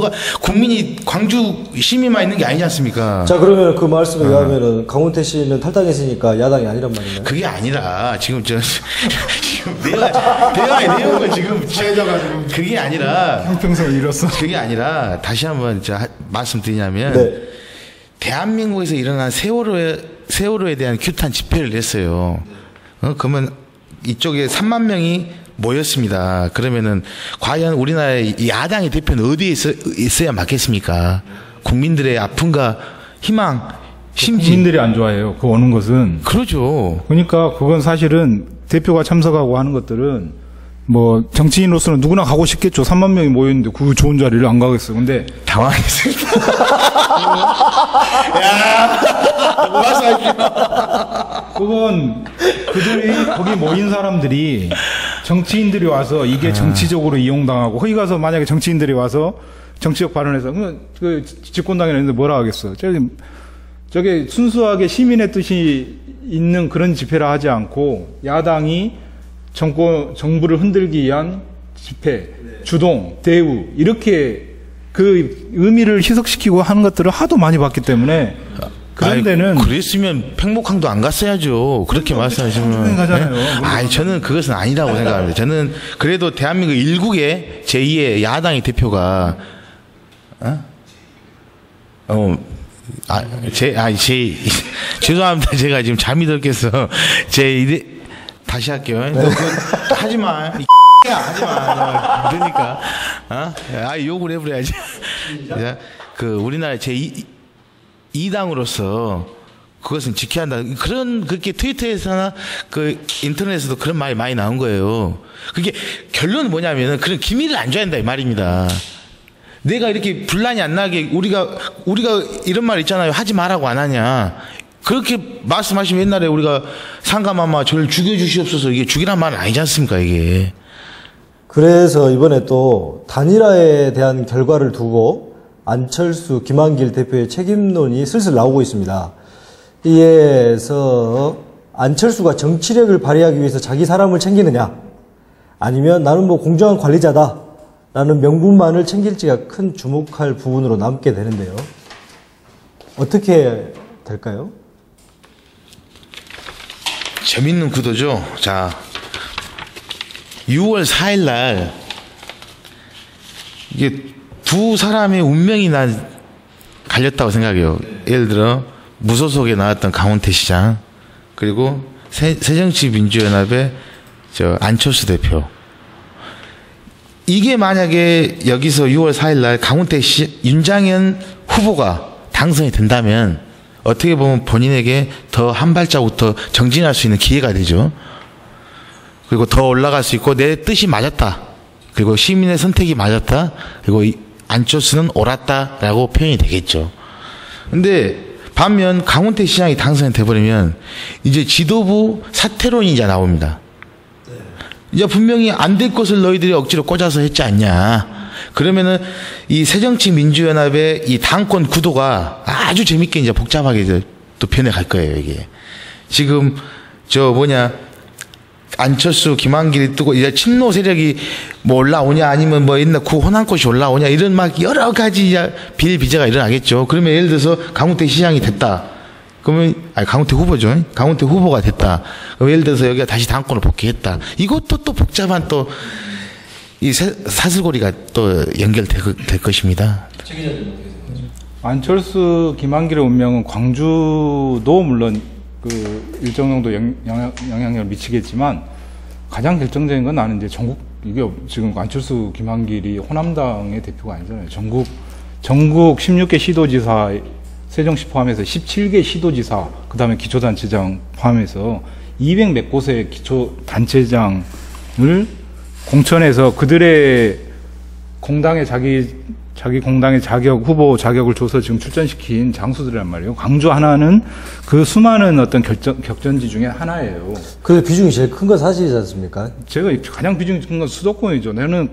국민이 광주 시민만 있는 게 아니지 않습니까? 자, 그러면 그 말씀에 의하면은 강훈태 씨는 탈당했으니까 야당이 아니란 말인가요? 그게 아니라 지금 지금 대화의 내용은 지금 차이져가지고 그게 아니라 형평성을 잃었어. 그게 아니라 다시 한번 말씀드리냐면 네. 대한민국에서 일어난 세월호에 대한 규탄 집회를 냈어요. 그러면 이쪽에 3만 명이 모였습니다. 그러면은 과연 우리나라의 이 야당의 대표는 어디에 있어야 맞겠습니까? 국민들의 아픔과 희망, 심지 국민들이 안 좋아해요. 그 오는 것은. 그러죠. 그러니까 그건 사실은 대표가 참석하고 하는 것들은 뭐 정치인으로서는 누구나 가고 싶겠죠. 3만 명이 모였는데 그 좋은 자리를 안 가겠어. 근데 당황했습니다. 야, 말씀하십시오. 그건 그들이 거기 모인 사람들이 정치인들이 와서 이게 정치적으로 이용당하고 거기 가서 만약에 정치인들이 와서 정치적 발언해서 그 집권당이나 있는데 뭐라 하겠어. 저게 순수하게 시민의 뜻이 있는 그런 집회라 하지 않고 야당이 정부를 흔들기 위한 집회, 주동, 대우 이렇게 그 의미를 희석시키고 하는 것들을 하도 많이 봤기 때문에 그런 데는 그랬으면 팽목항도 안 갔어야죠. 그렇게 말씀하시면 가잖아요. 아니 저는 그것은 아니라고 생각합니다. 저는 그래도 대한민국 일국의 제2의 야당의 대표가 죄송합니다. 제가 지금 잠이 들겠어. 다시 할게요. 하지 마. 하지 마. 그러니까 욕을 해버려야지. 그 우리나라 제2당으로서 그것은 지켜야 한다. 그렇게 트위터에서나 그 인터넷에서도 그런 말이 많이 나온 거예요. 그게 결론은 뭐냐면은 그런 기밀을 안 줘야 한다 이 말입니다. 내가 이렇게 분란이 안 나게 우리가 이런 말 있잖아요. 하지 말라고 안 하냐. 그렇게 말씀하시면 옛날에 우리가 상가마마 저를 죽여주시옵소서 이게 죽이란 말은 아니지 않습니까 이게. 그래서 이번에 또 단일화에 대한 결과를 두고 안철수, 김한길 대표의 책임론이 슬슬 나오고 있습니다. 이에서 안철수가 정치력을 발휘하기 위해서 자기 사람을 챙기느냐 아니면 나는 뭐 공정한 관리자다 라는 명분만을 챙길지가 큰 주목할 부분으로 남게 되는데요. 어떻게 될까요? 재밌는 구도죠. 자, 6월 4일 날 이게 두 사람의 운명이 갈렸다고 생각해요. 예를 들어 무소속에 나왔던 강훈태 시장 그리고 새정치민주연합의 안철수 대표. 이게 만약에 여기서 6월 4일 날 강훈태 윤장현 후보가 당선이 된다면 어떻게 보면 본인에게 더 한 발자국 더 정진할 수 있는 기회가 되죠. 그리고 더 올라갈 수 있고 내 뜻이 맞았다. 그리고 시민의 선택이 맞았다. 그리고 안철수는 옳았다라고 표현이 되겠죠. 근데 반면 강훈태 시장이 당선이 돼버리면 이제 지도부 사퇴론이 이제 나옵니다. 이제 분명히 안 될 것을 너희들이 억지로 꽂아서 했지 않냐. 그러면은 이 새정치민주연합의 이 당권 구도가 아주 재밌게 이제 복잡하게 이제 또 변해갈 거예요, 이게. 지금 안철수, 김한길이 뜨고 이제 친노 세력이 뭐 올라오냐 아니면 뭐 옛날 구호남꽃이 올라오냐 이런 막 여러 가지 비일비재가 일어나겠죠. 그러면 예를 들어서 강훈태 시장이 됐다. 그러면 강훈태 후보죠. 강훈태 후보가 됐다. 그럼 예를 들어서 여기가 다시 당권을 복귀했다. 이것도 또 복잡한 또 이 사슬고리가 또 연결될 것입니다. 안철수, 김한길의 운명은 광주도 물론 그 일정 정도 영향력을 미치겠지만 가장 결정적인 건 나는 이제 이게 지금 안철수, 김한길이 호남당의 대표가 아니잖아요. 전국 16개 시도지사 세종시 포함해서 17개 시도지사 그다음에 기초단체장 포함해서 200몇 곳의 기초단체장을 공천해서 그들의 공당의 자기 공당의 후보 자격을 줘서 지금 출전시킨 장수들이란 말이에요. 광주 하나는 그 수많은 어떤 격전지 중에 하나예요. 그 비중이 제일 큰 건 사실이지 않습니까? 제가 가장 비중이 큰 건 수도권이죠. 나는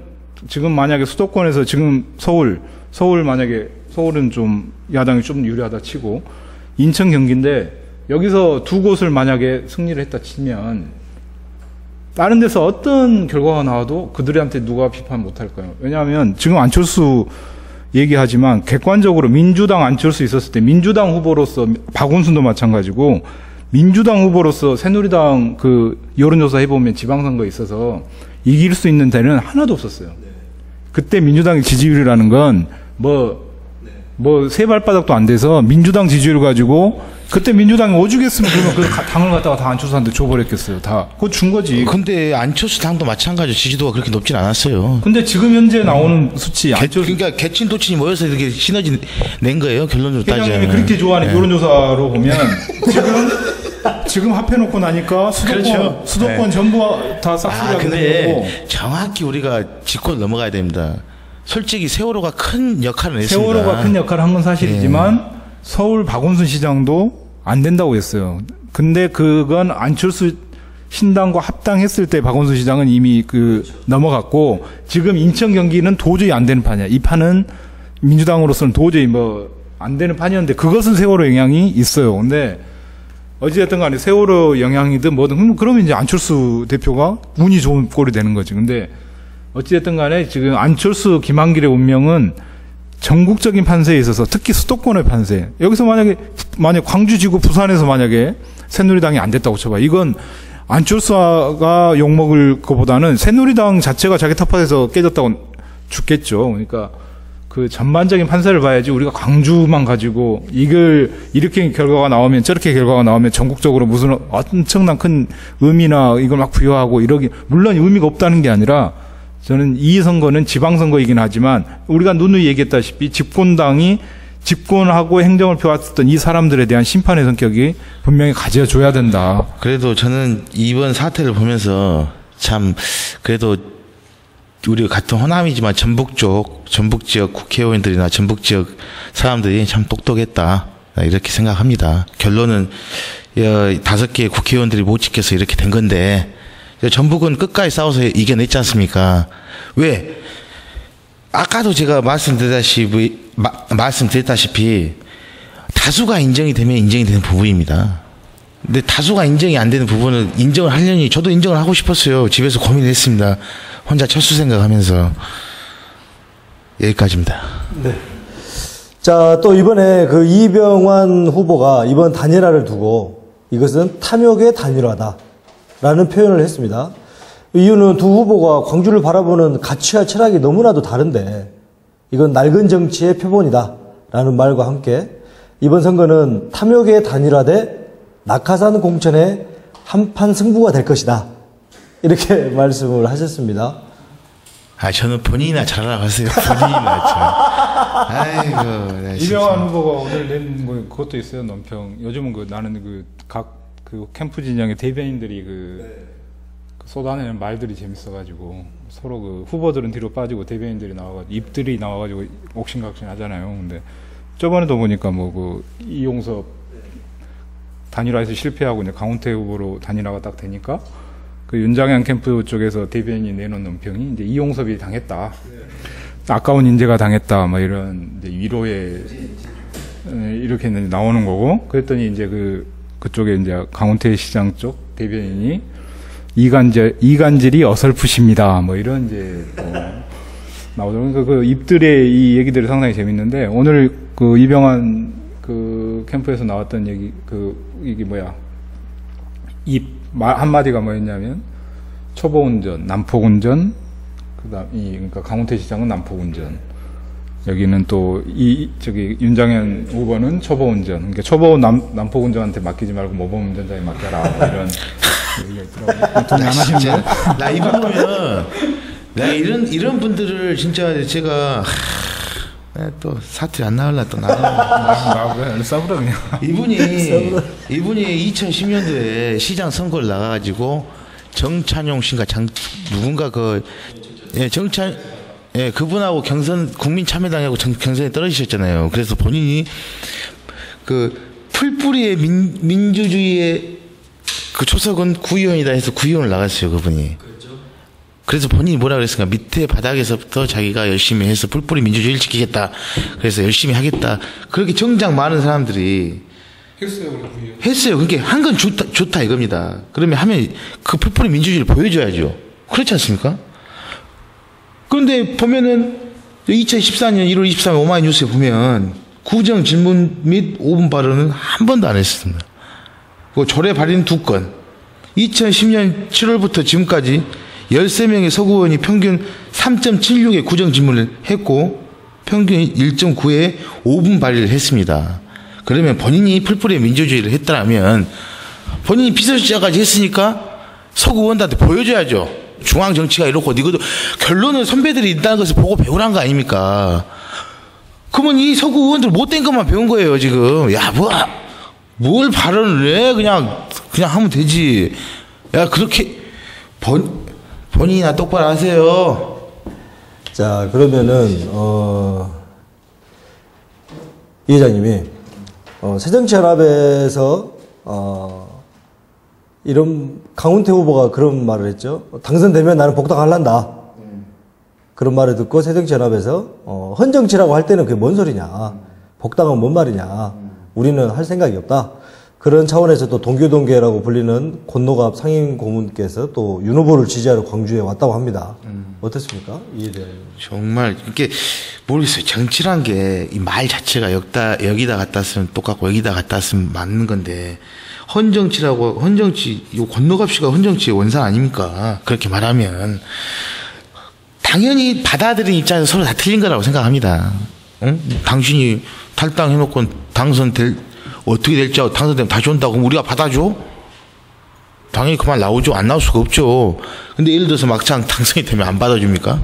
지금 만약에 수도권에서 지금 서울 만약에 서울은 좀 야당이 좀 유리하다 치고 인천 경기인데 여기서 두 곳을 만약에 승리를 했다 치면 다른 데서 어떤 결과가 나와도 그들한테 누가 비판 못 할까요? 왜냐하면 지금 안철수 얘기하지만 객관적으로 민주당 안철수 있었을 때 민주당 후보로서 박원순도 마찬가지고 민주당 후보로서 새누리당 그 여론조사 해보면 지방선거에 있어서 이길 수 있는 데는 하나도 없었어요. 그때 민주당의 지지율이라는 건 세 발바닥도 안 돼서 민주당 지지율 가지고 그때 민주당이 오죽했으면 그러면 그 당을 갖다가 다 안철수한테 줘버렸겠어요. 다. 그거 준 거지. 근데 안철수 당도 마찬가지로 지지도가 그렇게 높진 않았어요. 근데 지금 현재 나오는 수치 안철수 그러니까 개친도친이 모여서 이렇게 시너지 낸 거예요. 결론으로 따지면. 회장님이 그렇게 좋아하는 여론조사로 보면 지금 합해놓고 나니까 수도권 전부 다 싹쓸이가 되는 거고. 근데 정확히 우리가 짚고 넘어가야 됩니다. 솔직히 세월호가 큰 역할을 했습니다. 세월호가 큰 역할을 한 건 사실이지만 서울 박원순 시장도 안 된다고 했어요. 근데 그건 안철수 신당과 합당했을 때 박원순 시장은 이미 넘어갔고 지금 인천 경기는 도저히 안 되는 판이야. 이 판은 민주당으로서는 도저히 안 되는 판이었는데 그것은 세월호 영향이 있어요. 근데 어찌됐든 간에 세월호 영향이든 뭐든 그러면 이제 안철수 대표가 운이 좋은 꼴이 되는 거지. 근데 어찌됐든 간에 지금 안철수 김한길의 운명은 전국적인 판세에 있어서 특히 수도권의 판세. 여기서 만약 광주지구 부산에서 만약에 새누리당이 안 됐다고 쳐봐. 이건 안철수가 욕먹을 것보다는 새누리당 자체가 자기 텃밭에서 깨졌다고 죽겠죠. 그러니까 그 전반적인 판세를 봐야지 우리가 광주만 가지고 이렇게 결과가 나오면 저렇게 결과가 나오면 전국적으로 무슨 엄청난 큰 의미나 이걸 막 부여하고 물론 의미가 없다는 게 아니라 저는 이 선거는 지방선거이긴 하지만 우리가 누누이 얘기했다시피 집권당이 집권하고 행정을 펴왔던 이 사람들에 대한 심판의 성격이 분명히 가져줘야 된다. 그래도 저는 이번 사태를 보면서 참 그래도 우리 같은 호남이지만 전북 지역 국회의원들이나 전북 지역 사람들이 참 똑똑했다 이렇게 생각합니다. 결론은 5개의 국회의원들이 못 지켜서 이렇게 된 건데 전북은 끝까지 싸워서 이겨냈지 않습니까? 왜? 아까도 제가 말씀드렸다시피 다수가 인정이 되면 인정이 되는 부분입니다. 근데 다수가 인정이 안 되는 부분은 인정을 하려니 저도 인정을 하고 싶었어요. 집에서 고민을 했습니다. 혼자 철수 생각하면서 여기까지입니다. 네. 자, 또 이번에 이병환 후보가 이번 단일화를 두고 이것은 탐욕의 단일화다라는 표현을 했습니다. 이유는 두 후보가 광주를 바라보는 가치와 철학이 너무나도 다른데 이건 낡은 정치의 표본이다라는 말과 함께 이번 선거는 탐욕의 단일화 대 낙하산 공천의 한판 승부가 될 것이다. 이렇게 말씀을 하셨습니다. 저는 본인이나 잘하라고 하세요. 본인이나 아이고. 이병환 후보가 오늘 낸 그것도 있어요. 논평. 요즘은 나는 각 캠프 진영의 대변인들이 쏟아내는 말들이 재밌어가지고 서로 후보들은 뒤로 빠지고 대변인들이 나와가지고 입들이 나와가지고 옥신각신 하잖아요. 근데 저번에도 보니까 이용섭 단일화에서 실패하고 이제 강훈태 후보로 단일화가 딱 되니까 윤장현 캠프 쪽에서 대변인이 내놓은 논평이 이제 이용섭이 당했다. 아까운 인재가 당했다. 이런 이제 위로에 이렇게 나오는 거고. 그랬더니 이제 그쪽에 이제 강훈태 시장 쪽 대변인이 이간질이 어설프십니다. 이런 이제 나오죠. 그러니까 입들의 이 얘기들이 상당히 재밌는데 오늘 이병환 캠프에서 나왔던 얘기 이게 말 한마디가 뭐였냐면 초보운전, 난폭운전, 그러니까 강훈태 시장은 난폭운전, 여기는 또 윤장현 후보는 초보운전, 그러니까 초보 난폭운전한테 맡기지 말고 모범운전자에 맡겨라 이런 얘기가 있더라고요. 동의 안 하시나요? 나 이분 보면 이런 분들을 진짜 제가 또 사투리 안 나올라 또 나와. 싸우라 그냥. 이분이 2010년도에 시장 선거를 나가가지고 정찬용 씨인가 누군가 그분하고 국민참여당하고 경선에 떨어지셨잖아요. 그래서 본인이 풀뿌리의 민주주의의 초석은 구의원이다 해서 구의원을 나갔어요, 그분이. 그래서 본인이 뭐라 그랬습니까? 밑에 바닥에서부터 자기가 열심히 해서 뿔뿔이 민주주의를 지키겠다. 그래서 열심히 하겠다. 그렇게 정작 많은 사람들이 했어요, 그래 구이요. 했어요. 그러니까 한 건 좋다 이겁니다. 그러면 하면 그 풀뿌리 민주주의를 보여줘야죠. 그렇지 않습니까? 그런데 보면은 2014년 1월 23일 오마이뉴스에 보면 구정 질문 및 5분 발언은 한 번도 안 했습니다. 그 조례 발의는 2건. 2010년 7월부터 지금까지 13명의 서구 의원이 평균 3.76의 구정 질문을 했고 평균 1.9에 5분 발의를 했습니다. 그러면 본인이 풀뿌리 민주주의를 했더라면 본인이 비서실장까지 했으니까 서구 의원들한테 보여줘야죠. 중앙 정치가 이렇고 이것도 결론은 선배들이 있다는 것을 보고 배우란 거 아닙니까? 그러면 이 서구 의원들 못된 것만 배운 거예요 지금. 야 뭘 발언을 해? 그냥 하면 되지. 야 그렇게 본인이나 똑바로 하세요. 자, 그러면은 이 회장님이 새정치연합에서 이런 강훈태 후보가 그런 말을 했죠. 당선되면 나는 복당할란다. 그런 말을 듣고 새정치연합에서 헌정치라고 할 때는 그게 뭔 소리냐. 복당은 뭔 말이냐. 우리는 할 생각이 없다. 그런 차원에서 또 동교동계라고 불리는 권노갑 상임 고문께서 또 윤 후보를 지지하러 광주에 왔다고 합니다. 어떻습니까? 이에 대해. 정말 이게 모르겠어요. 정치란 게 이 말 자체가 여기다 갖다 쓰면 똑같고 여기다 갖다 쓰면 맞는 건데 헌정치 이 권노갑 씨가 헌정치의 원상 아닙니까? 그렇게 말하면 당연히 받아들인 입장에서 서로 다 틀린 거라고 생각합니다. 응? 당신이 탈당해놓고 어떻게 될지 하고 당선되면 다시 온다고 그럼 우리가 받아줘? 당연히 그 말 나오죠. 안 나올 수가 없죠. 근데 예를 들어서 막상 당선이 되면 안 받아줍니까?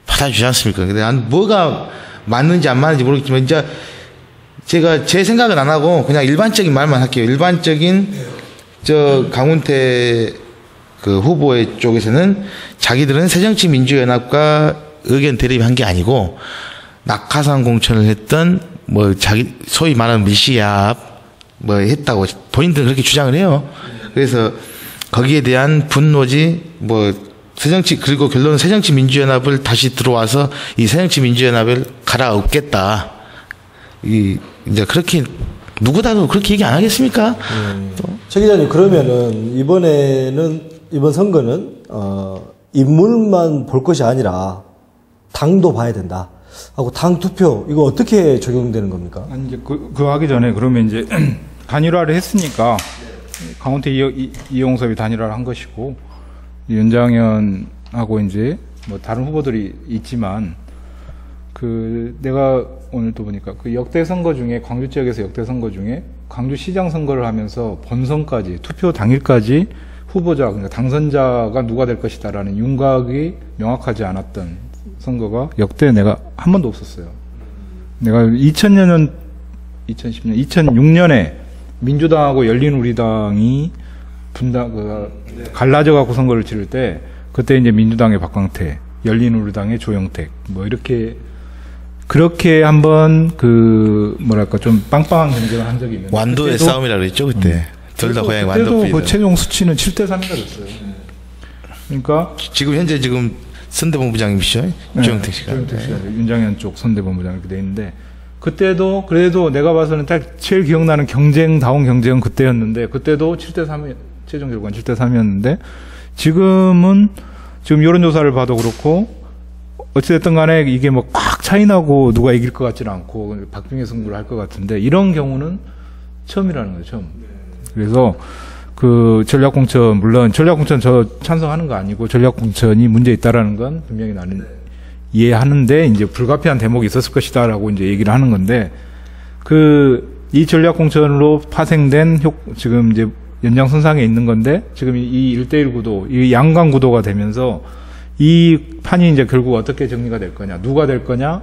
받아주지 않습니까? 근데 난 뭐가 맞는지 안 맞는지 모르겠지만 진짜 제가 제 생각은 안 하고 그냥 일반적인 말만 할게요. 일반적인 강훈태 그 후보의 쪽에서는 자기들은 새정치민주연합과 의견 대립한 게 아니고 낙하산 공천을 했던 소위 말하는 밀시압 했다고 본인들은 그렇게 주장을 해요. 그래서 거기에 대한 분노지 그리고 결론은 새정치민주연합을 다시 들어와서 이 새정치민주연합을 갈아엎겠다. 이제 그렇게 누구다도 그렇게 얘기 안 하겠습니까? 최 기자님, 그러면은 이번 선거는 인물만 볼 것이 아니라 당도 봐야 된다 하고 당 투표 이거 어떻게 적용되는 겁니까? 아니 이제 그거 하기 전에 그러면 이제 단일화를 했으니까 강훈태 이용섭이 단일화를 한 것이고 윤장현하고 이제 다른 후보들이 있지만 내가 오늘 또 보니까 역대 선거 중에 광주 지역에서 역대 선거 중에 광주시장 선거를 하면서 본선까지 투표 당일까지 후보자 그러니까 당선자가 누가 될 것이다라는 윤곽이 명확하지 않았던 선거가 역대 내가 한 번도 없었어요. 내가 2010년 2006년에 민주당하고 열린우리당이 갈라져 갖고 선거를 치를 때 그때 이제 민주당의 박광태, 열린우리당의 조영택 그렇게 한번 좀 빵빵한 경쟁을 한 적이 있는데 완도의 싸움이라고 그랬죠 그때. 둘 다 고향이 완도. 그때도 그 최종 수치는 7대3인가 됐어요. 그러니까 지금 선대본부장님이시죠? 조영택 씨가. 조영택 씨가 윤장현 쪽 선대본부장 이렇게 돼 있는데 그때도 그래도 내가 봐서는 딱 제일 기억나는 경쟁다운 경쟁은 그때였는데 그때도 7대3 최종 결과는 7대3이었는데 지금 여론조사를 봐도 그렇고 어찌됐든 간에 이게 꽉 차이 나고 누가 이길 것 같지는 않고 박빙의 승부를 할 것 같은데 이런 경우는 처음이라는 거죠. 처음. 그래서 전략공천 물론 전략공천 저 찬성하는 거 아니고 전략공천이 문제 있다라는 건 분명히 나는 이해하는데 이제 불가피한 대목이 있었을 것이다라고 이제 얘기를 하는 건데 이 전략공천으로 파생된 지금 이제 연장선상에 있는 건데 지금 이 1대1 구도, 이 양강 구도가 되면서 이 판이 이제 결국 어떻게 정리가 될 거냐, 누가 될 거냐,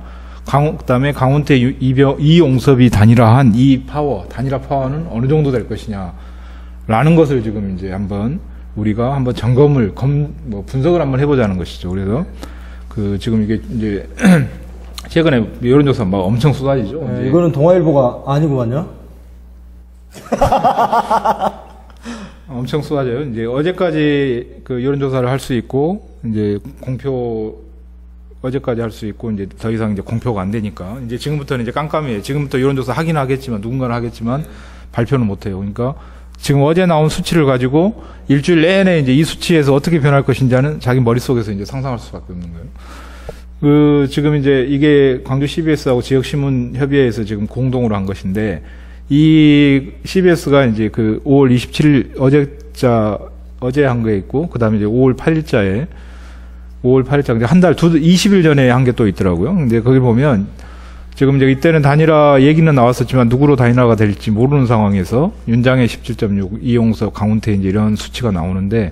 그다음에 강훈태 이용섭이 단일화한 단일화 파워는 어느 정도 될 것이냐라는 것을 지금 이제 우리가 한번 점검을 분석을 한번 해보자는 것이죠. 그래서 지금 이게 이제 최근에 여론조사 엄청 쏟아지죠. 네, 이거는 동아일보가 아니구만요. 엄청 쏟아져요. 이제 어제까지 여론조사를 할 수 있고 이제 어제까지 할 수 있고 이제 더 이상 이제 공표가 안 되니까 이제 지금부터는 이제 깜깜이에요. 지금부터 여론조사 하긴 하겠지만 누군가는 하겠지만 발표는 못해요. 그러니까 지금 어제 나온 수치를 가지고 일주일 내내 이제 이 수치에서 어떻게 변할 것인지는 자기 머릿속에서 이제 상상할 수밖에 없는 거예요. 지금 이제 이게 광주 CBS하고 지역신문협의회에서 지금 공동으로 한 것인데, 이 CBS가 이제 5월 27일 어제 한 게 있고, 그 다음에 이제 5월 8일자에 이제 한 달, 20일 전에 한 게 또 있더라고요. 근데 거기 보면 지금 이제 이때는 단일화 얘기는 나왔었지만 누구로 단일화가 될지 모르는 상황에서 윤장현 17.6, 이용섭, 강훈태 이제 이런 수치가 나오는데,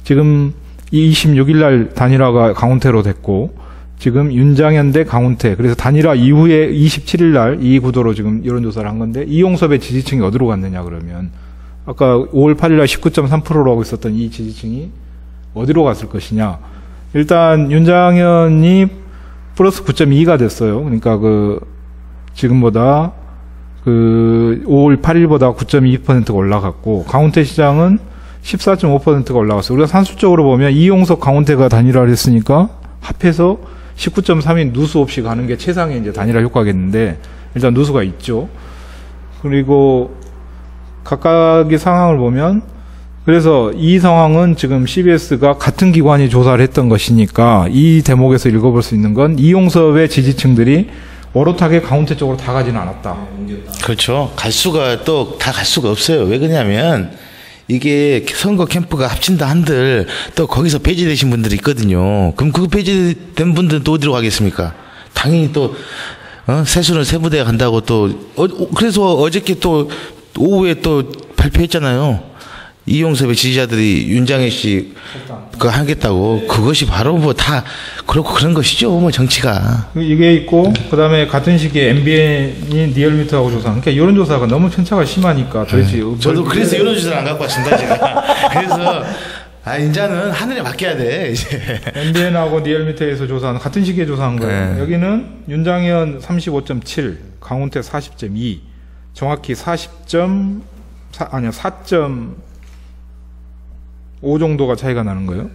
지금 26일 날 단일화가 강훈태로 됐고, 지금 윤장현 대 강훈태, 그래서 단일화 이후에 27일 날 이 구도로 지금 여론조사를 한 건데, 이용섭의 지지층이 어디로 갔느냐 그러면, 아까 5월 8일 날 19.3%라고 있었던 이 지지층이 어디로 갔을 것이냐. 일단 윤장현이 플러스 9.2가 됐어요. 그러니까 지금보다 5월 8일보다 9.2%가 올라갔고, 강훈태 시장은 14.5%가 올라갔어요. 우리가 산술적으로 보면 이용섭, 강훈태가 단일화를 했으니까 합해서 19.3인 누수 없이 가는 게 최상의 이제 단일화 효과겠는데, 일단 누수가 있죠. 그리고 각각의 상황을 보면, 그래서 이 상황은 지금 CBS가 같은 기관이 조사를 했던 것이니까 이 대목에서 읽어볼 수 있는 건 이용섭의 지지층들이 오롯하게 강훈태 쪽으로 다 가지는 않았다. 그렇죠. 갈 수가 없어요. 왜 그러냐면 이게 선거 캠프가 합친다 한들 또 거기서 배제되신 분들이 있거든요. 그럼 그 배제된 분들은 또 어디로 가겠습니까? 당연히 또 세수는 세부대에 간다고 그래서 어저께 또 오후에 또 발표했잖아요. 이용섭의 지지자들이 윤장현 씨 그거 하겠다고. 그것이 바로 뭐 다 그렇고 그런 것이죠. 뭐 정치가. 이게 있고, 그 다음에 같은 시기에 MBN이 리얼미터하고 조사한, 그러니까 여론조사가 너무 편차가 심하니까 도대체. 저도 그래서 여론조사를 안 갖고 왔습니다, 제가. 그래서 이제는 하늘에 맡겨야 돼, 이제. MBN하고 리얼미터에서 조사한, 같은 시기에 조사한 거예요. 네. 여기는 윤장현 35.7, 강훈태 40.2, 정확히 4.5 정도가 차이가 나는 거예요.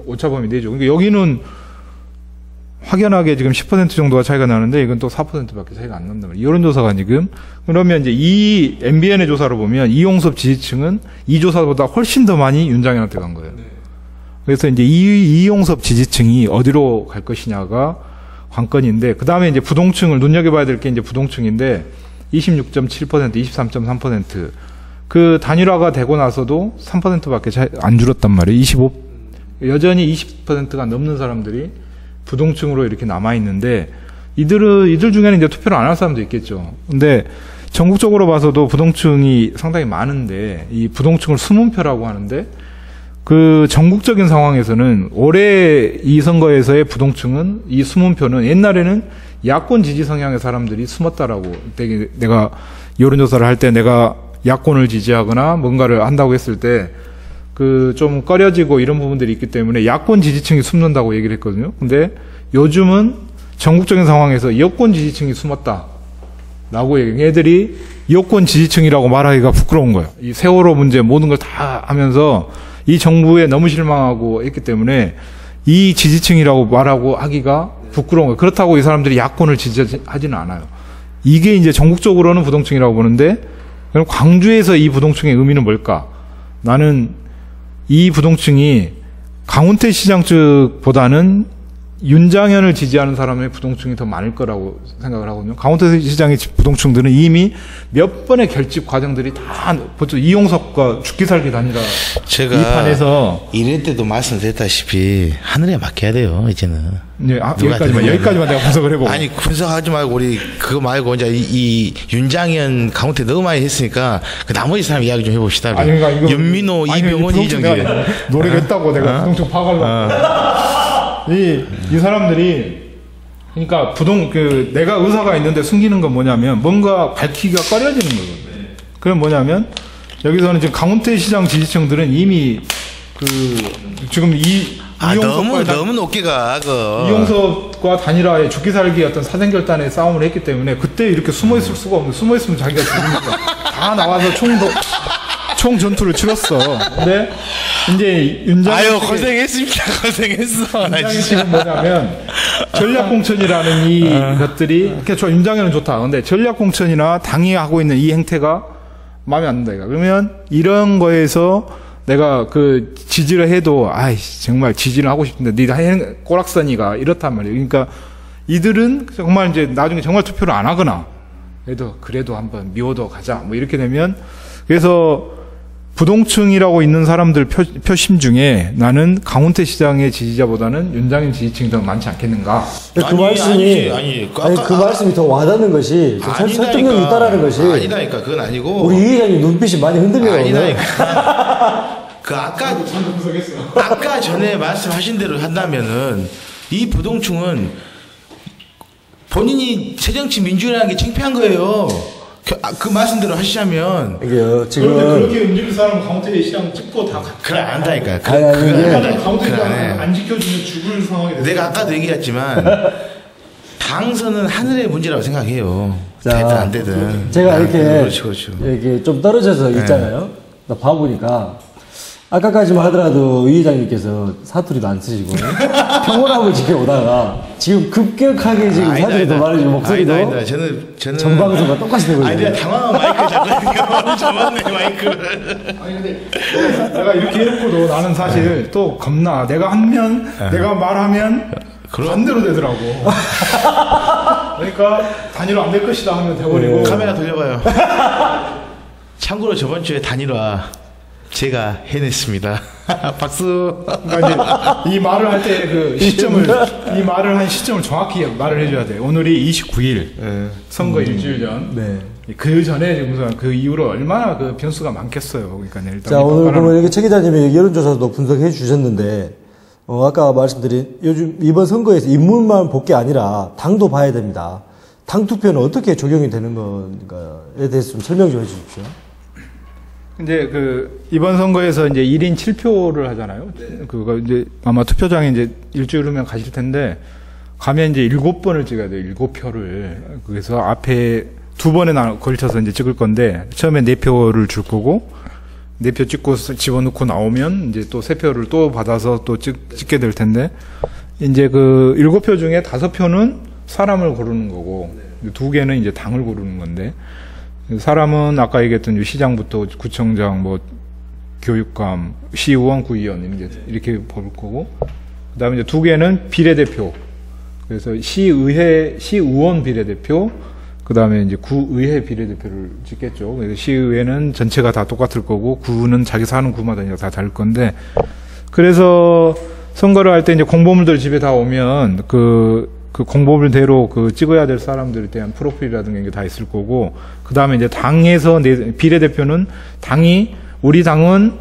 오차범위 내죠. 그러니까 여기는 확연하게 지금 10% 정도가 차이가 나는데, 이건 또 4%밖에 차이가 안 난단 말이에요. 여론조사가 지금. 그러면 이제 이 MBN의 조사로 보면 이용섭 지지층은 이 조사보다 훨씬 더 많이 윤장현한테 간 거예요. 그래서 이제 이용섭 지지층이 어디로 갈 것이냐가 관건인데, 그 다음에 이제 부동층을 눈여겨봐야 될 게 이제 부동층인데, 26.7%, 23.3%. 그 단일화가 되고 나서도 3%밖에 안 줄었단 말이에요. 여전히 20%가 넘는 사람들이 부동층으로 이렇게 남아있는데, 이들 중에는 이제 투표를 안 할 사람도 있겠죠. 근데 전국적으로 봐서도 부동층이 상당히 많은데, 이 부동층을 수문표라고 하는데, 그 전국적인 상황에서는 올해 이 선거에서의 부동층은, 이 수문표는 옛날에는 야권 지지 성향의 사람들이 숨었다라고, 내가 여론조사를 할 때 내가 야권을 지지하거나 뭔가를 한다고 했을 때 좀 꺼려지고 이런 부분들이 있기 때문에 야권 지지층이 숨는다고 얘기를 했거든요. 근데 요즘은 전국적인 상황에서 여권 지지층이 숨었다라고 얘기해요. 애들이 여권 지지층이라고 말하기가 부끄러운 거예요. 이 세월호 문제 모든 걸 다 하면서 이 정부에 너무 실망하고 했기 때문에 이 지지층이라고 말하고 하기가 부끄러운 거예요. 그렇다고 이 사람들이 야권을 지지하지는 않아요. 이게 이제 전국적으로는 부동층이라고 보는데, 그럼 광주에서 이 부동층의 의미는 뭘까? 나는 이 부동층이 강훈태 시장 쪽보다는 윤장현을 지지하는 사람의 부동층이 더 많을 거라고 생각을 하거든요. 강훈태 시장의 부동층들은 이미 몇 번의 결집 과정들이 다 보통 이용섭과 죽기 살기 단일화 제가 이 판에서 이럴 때도 말씀드렸다시피 하늘에 맡겨야 돼요, 이제는. 네, 여기까지만 내가 분석을 해보고. 아니, 분석하지 말고 우리 그거 말고 이제 이 윤장현 강훈태 너무 많이 했으니까 그 나머지 사람 이야기 좀 해봅시다. 아니, 그러니까 이거, 윤민호, 이병헌, 이정규. 노래를 했다고 내가 부동층 파악하려고. 이 사람들이, 그러니까 내가 의사가 있는데 숨기는 건 뭐냐면 뭔가 밝히기가 꺼려지는 거거든요. 그건 뭐냐면 여기서는 지금 강훈태 시장 지지층들은 이미 지금 너무 높게 가. 이용섭과 단일화의 죽기 살기 어떤 사생결단의 싸움을 했기 때문에 그때 이렇게 숨어 있을 수가 없는데, 숨어 있으면 자기가 죽으니까 다 나와서 총 전투를 치렀어. 근데 이제 윤장현 고생했습니다. 고생했어. 윤장현 씨는 뭐냐면 전략공천이라는 이 것들이, 그러니까 윤장현은 좋다. 근데 전략공천이나 당이 하고 있는 이 행태가 마음에 안 든다 이거. 그러면 이런 거에서 내가 그 지지를 해도 아이씨 정말 지지를 하고 싶은데 네 꼬락서니가 이렇단 말이에요. 그러니까 이들은 정말 이제 나중에 정말 투표를 안 하거나 그래도 한번 미워도 가자 뭐 이렇게 되면 그래서 부동층이라고 있는 사람들 표심 중에 나는 강훈태 시장의 지지자보다는 윤장현 지지층이 더 많지 않겠는가? 그 말씀이 그 말씀이 더 와닿는 것이 설득력이 있다라는 것이 아니다니까 그건 아니고 우리 이 회장님 눈빛이 많이 흔들려요. 아니다니까 그 아까 전에 말씀하신 대로 한다면은 이 부동층은 본인이 새정치 민주라는 게 창피한 거예요. 그 말씀대로 하시자면 이게요 지금 그렇게 움직일 사람은 강훈태 시장 찍고 다 그래 안 한다니까. 강훈태 시장 안 지켜주면 죽을 상황이 돼. 내가 아까도 얘기했지만 당선은 하늘의 문제라고 생각해요. 자, 되든 안 되든. 제가 이렇게 그렇죠. 이렇게 좀 떨어져서 있잖아요. 나 봐보니까 아까까지만 하더라도 이 회장님께서 사투리도 안 쓰시고 평온함을 지켜오다가 지금 급격하게 지금 사투리 더 많아지고 목소리도 아니다. 저는 전방송과 똑같이 되고 있어요. 아니 내가 당황한 마이크를 잡고 잡았네 마이크를. 아니 근데 내가 이렇게 해놓고도 나는 사실 또 겁나 내가 말하면 반대로 되더라고. 그러니까 단일화 안 될 것이다 하면 돼버리고. 카메라 돌려봐요. 참고로 저번 주에 단일화 제가 해냈습니다. 박수. 그러니까 이제 이 말을 할 때 그 시점을 이 말을 한 시점을 정확히 말을 해줘야 돼. 오늘이 29일 선거 일주일 전. 네. 그 전에 지금 그 이후로 얼마나 그 변수가 많겠어요. 그러니까 일단 자 오늘 그러면 여기 최 기자님이 여론조사도 분석해 주셨는데 아까 말씀드린 요즘 이번 선거에서 인물만 볼 게 아니라 당도 봐야 됩니다. 당 투표는 어떻게 적용이 되는 건가에 대해서 좀 설명 좀 해주십시오. 이제 그 이번 선거에서 이제 1인 7표를 하잖아요. 그거 이제 아마 투표장에 이제 일주일 후면 가실 텐데 가면 이제 7번을 찍어야 돼요. 7표를. 그래서 앞에 2번에 걸쳐서 이제 찍을 건데 처음에 4표를 줄 거고 4표 찍고 집어넣고 나오면 이제 또 3표를 또 받아서 또 찍게 될 텐데 이제 그 7표 중에 5표는 사람을 고르는 거고 2개는 이제 당을 고르는 건데 사람은 아까 얘기했던 시장부터 구청장, 뭐 교육감, 시의원, 구의원 이렇게 볼 거고, 그다음에 이제 2개는 비례대표. 그래서 시의원 비례대표, 그다음에 이제 구의회 비례대표를 찍겠죠. 그래서 시의회는 전체가 다 똑같을 거고, 구는 자기 사는 구마다 다 다를 건데, 그래서 선거를 할 때 이제 공보물들 집에 다 오면 그 공보물대로 찍어야 될 사람들에 대한 프로필이라든가 이게 다 있을 거고, 그 다음에 이제 당에서 비례대표는 우리 당은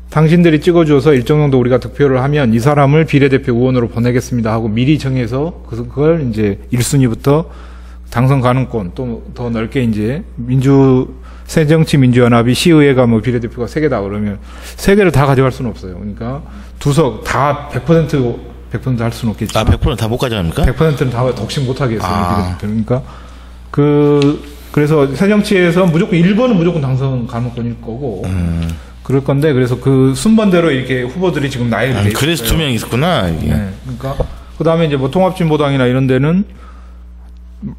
당신들이 찍어줘서 일정 정도 우리가 득표를 하면 이 사람을 비례대표 의원으로 보내겠습니다 하고 미리 정해서 그걸 이제 1순위부터 당선 가능권 또 더 넓게 이제 새정치민주연합이 시의회가 뭐 비례대표가 3개다 그러면 3개를 다 가져갈 수는 없어요. 그러니까 2석 다 100% 할 수는 없겠지만. 100%는 다 못 가져갑니까? 100%는 다 독식 못 하겠어요. 그러니까 그래서 새정치에서 무조건 1번은 무조건 당선 가능권일 거고. 그럴 건데 그래서 그 순번대로 이렇게 후보들이 지금 나열이 돼 있어요. 그래서 2명 있었구나. 이게. 네. 그러니까 그다음에 이제 뭐 통합진보당이나 이런 데는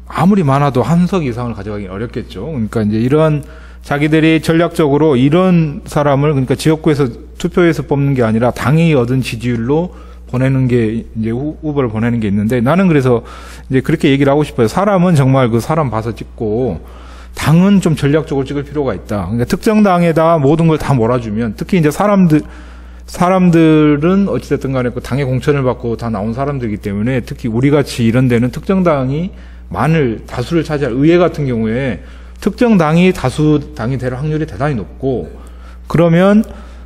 아무리 많아도 1석 이상을 가져가기 어렵겠죠. 그러니까 이제 이런 자기들이 전략적으로 이런 사람을 그러니까 지역구에서 투표해서 뽑는 게 아니라 당이 얻은 지지율로 보내는 게 이제 후보를 보내는 게 있는데 나는 그래서 이제 그렇게 얘기를 하고 싶어요. 사람은 정말 그 사람 봐서 찍고 당은 좀 전략적으로 찍을 필요가 있다. 그러니까 특정 당에다 모든 걸 다 몰아주면 특히 이제 사람들은 어찌됐든 간에 그 당의 공천을 받고 다 나온 사람들이기 때문에 특히 우리 같이 이런 데는 특정 당이 다수를 차지할 의회 같은 경우에 특정 당이 당이 될 확률이 대단히 높고 그러면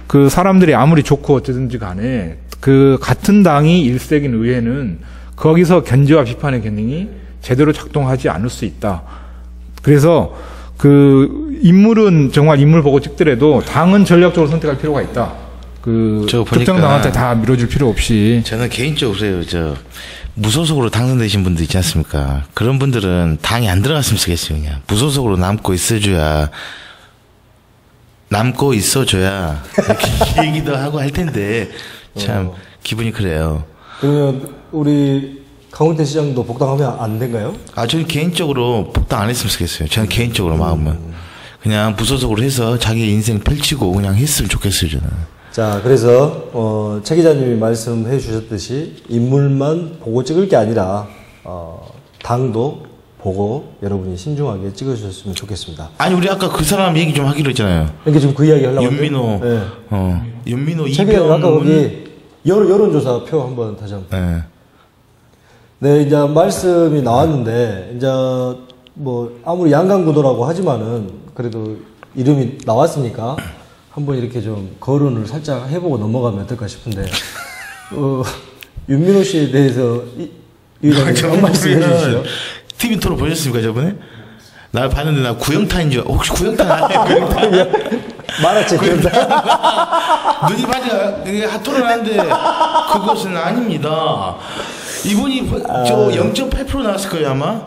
그 사람들이 아무리 좋고 어쨌든지 간에 그 같은 당이 일색인 의회는 거기서 견제와 비판의 기능이 제대로 작동하지 않을 수 있다. 그래서 그 인물은 정말 인물 보고 찍더라도 당은 전략적으로 선택할 필요가 있다. 특정 당한테 다 밀어줄 필요 없이. 저는 개인적으로 무소속으로 당선되신 분들 있지 않습니까? 그런 분들은 당이 안 들어갔으면 좋겠어요. 그냥 무소속으로 남고 있어줘야 이렇게 얘기도 하고 할 텐데 참 기분이 그래요. 그러면 우리 강훈태 시장도 복당하면 안 된가요? 저는 개인적으로 복당 안 했으면 좋겠어요. 저는 개인적으로 마음은. 그냥 무소속으로 해서 자기 인생 펼치고 그냥 했으면 좋겠어요, 저는. 자, 그래서 최 기자님이 말씀해 주셨듯이 인물만 보고 찍을 게 아니라 당도 보고 여러분이 신중하게 찍어주셨으면 좋겠습니다. 아니 우리 아까 그 사람 얘기 좀 하기로 했잖아요. 이게 지금 그 이야기 하려고 윤민호, 네. 윤민호, 최 기자님 아까 이병훈. 거기 여론조사 표 한번 다시 한번. 네. 네, 이제 말씀이 나왔는데 이제 뭐 아무리 양강구도라고 하지만은 그래도 이름이 나왔으니까 한번 이렇게 좀 거론을 살짝 해보고 넘어가면 어떨까 싶은데 윤민호 씨에 대해서 한 말씀 해주시죠. TV 토론 보셨습니까 저번에? 나 봤는데 나 구영탄인 줄 혹시 구영탄 아니에요? 말았지 구영탄. 눈이 맞아 이게 핫토론 하는데 그것은 아닙니다. 이분이 저 0.8% 나왔을 거예요 아마.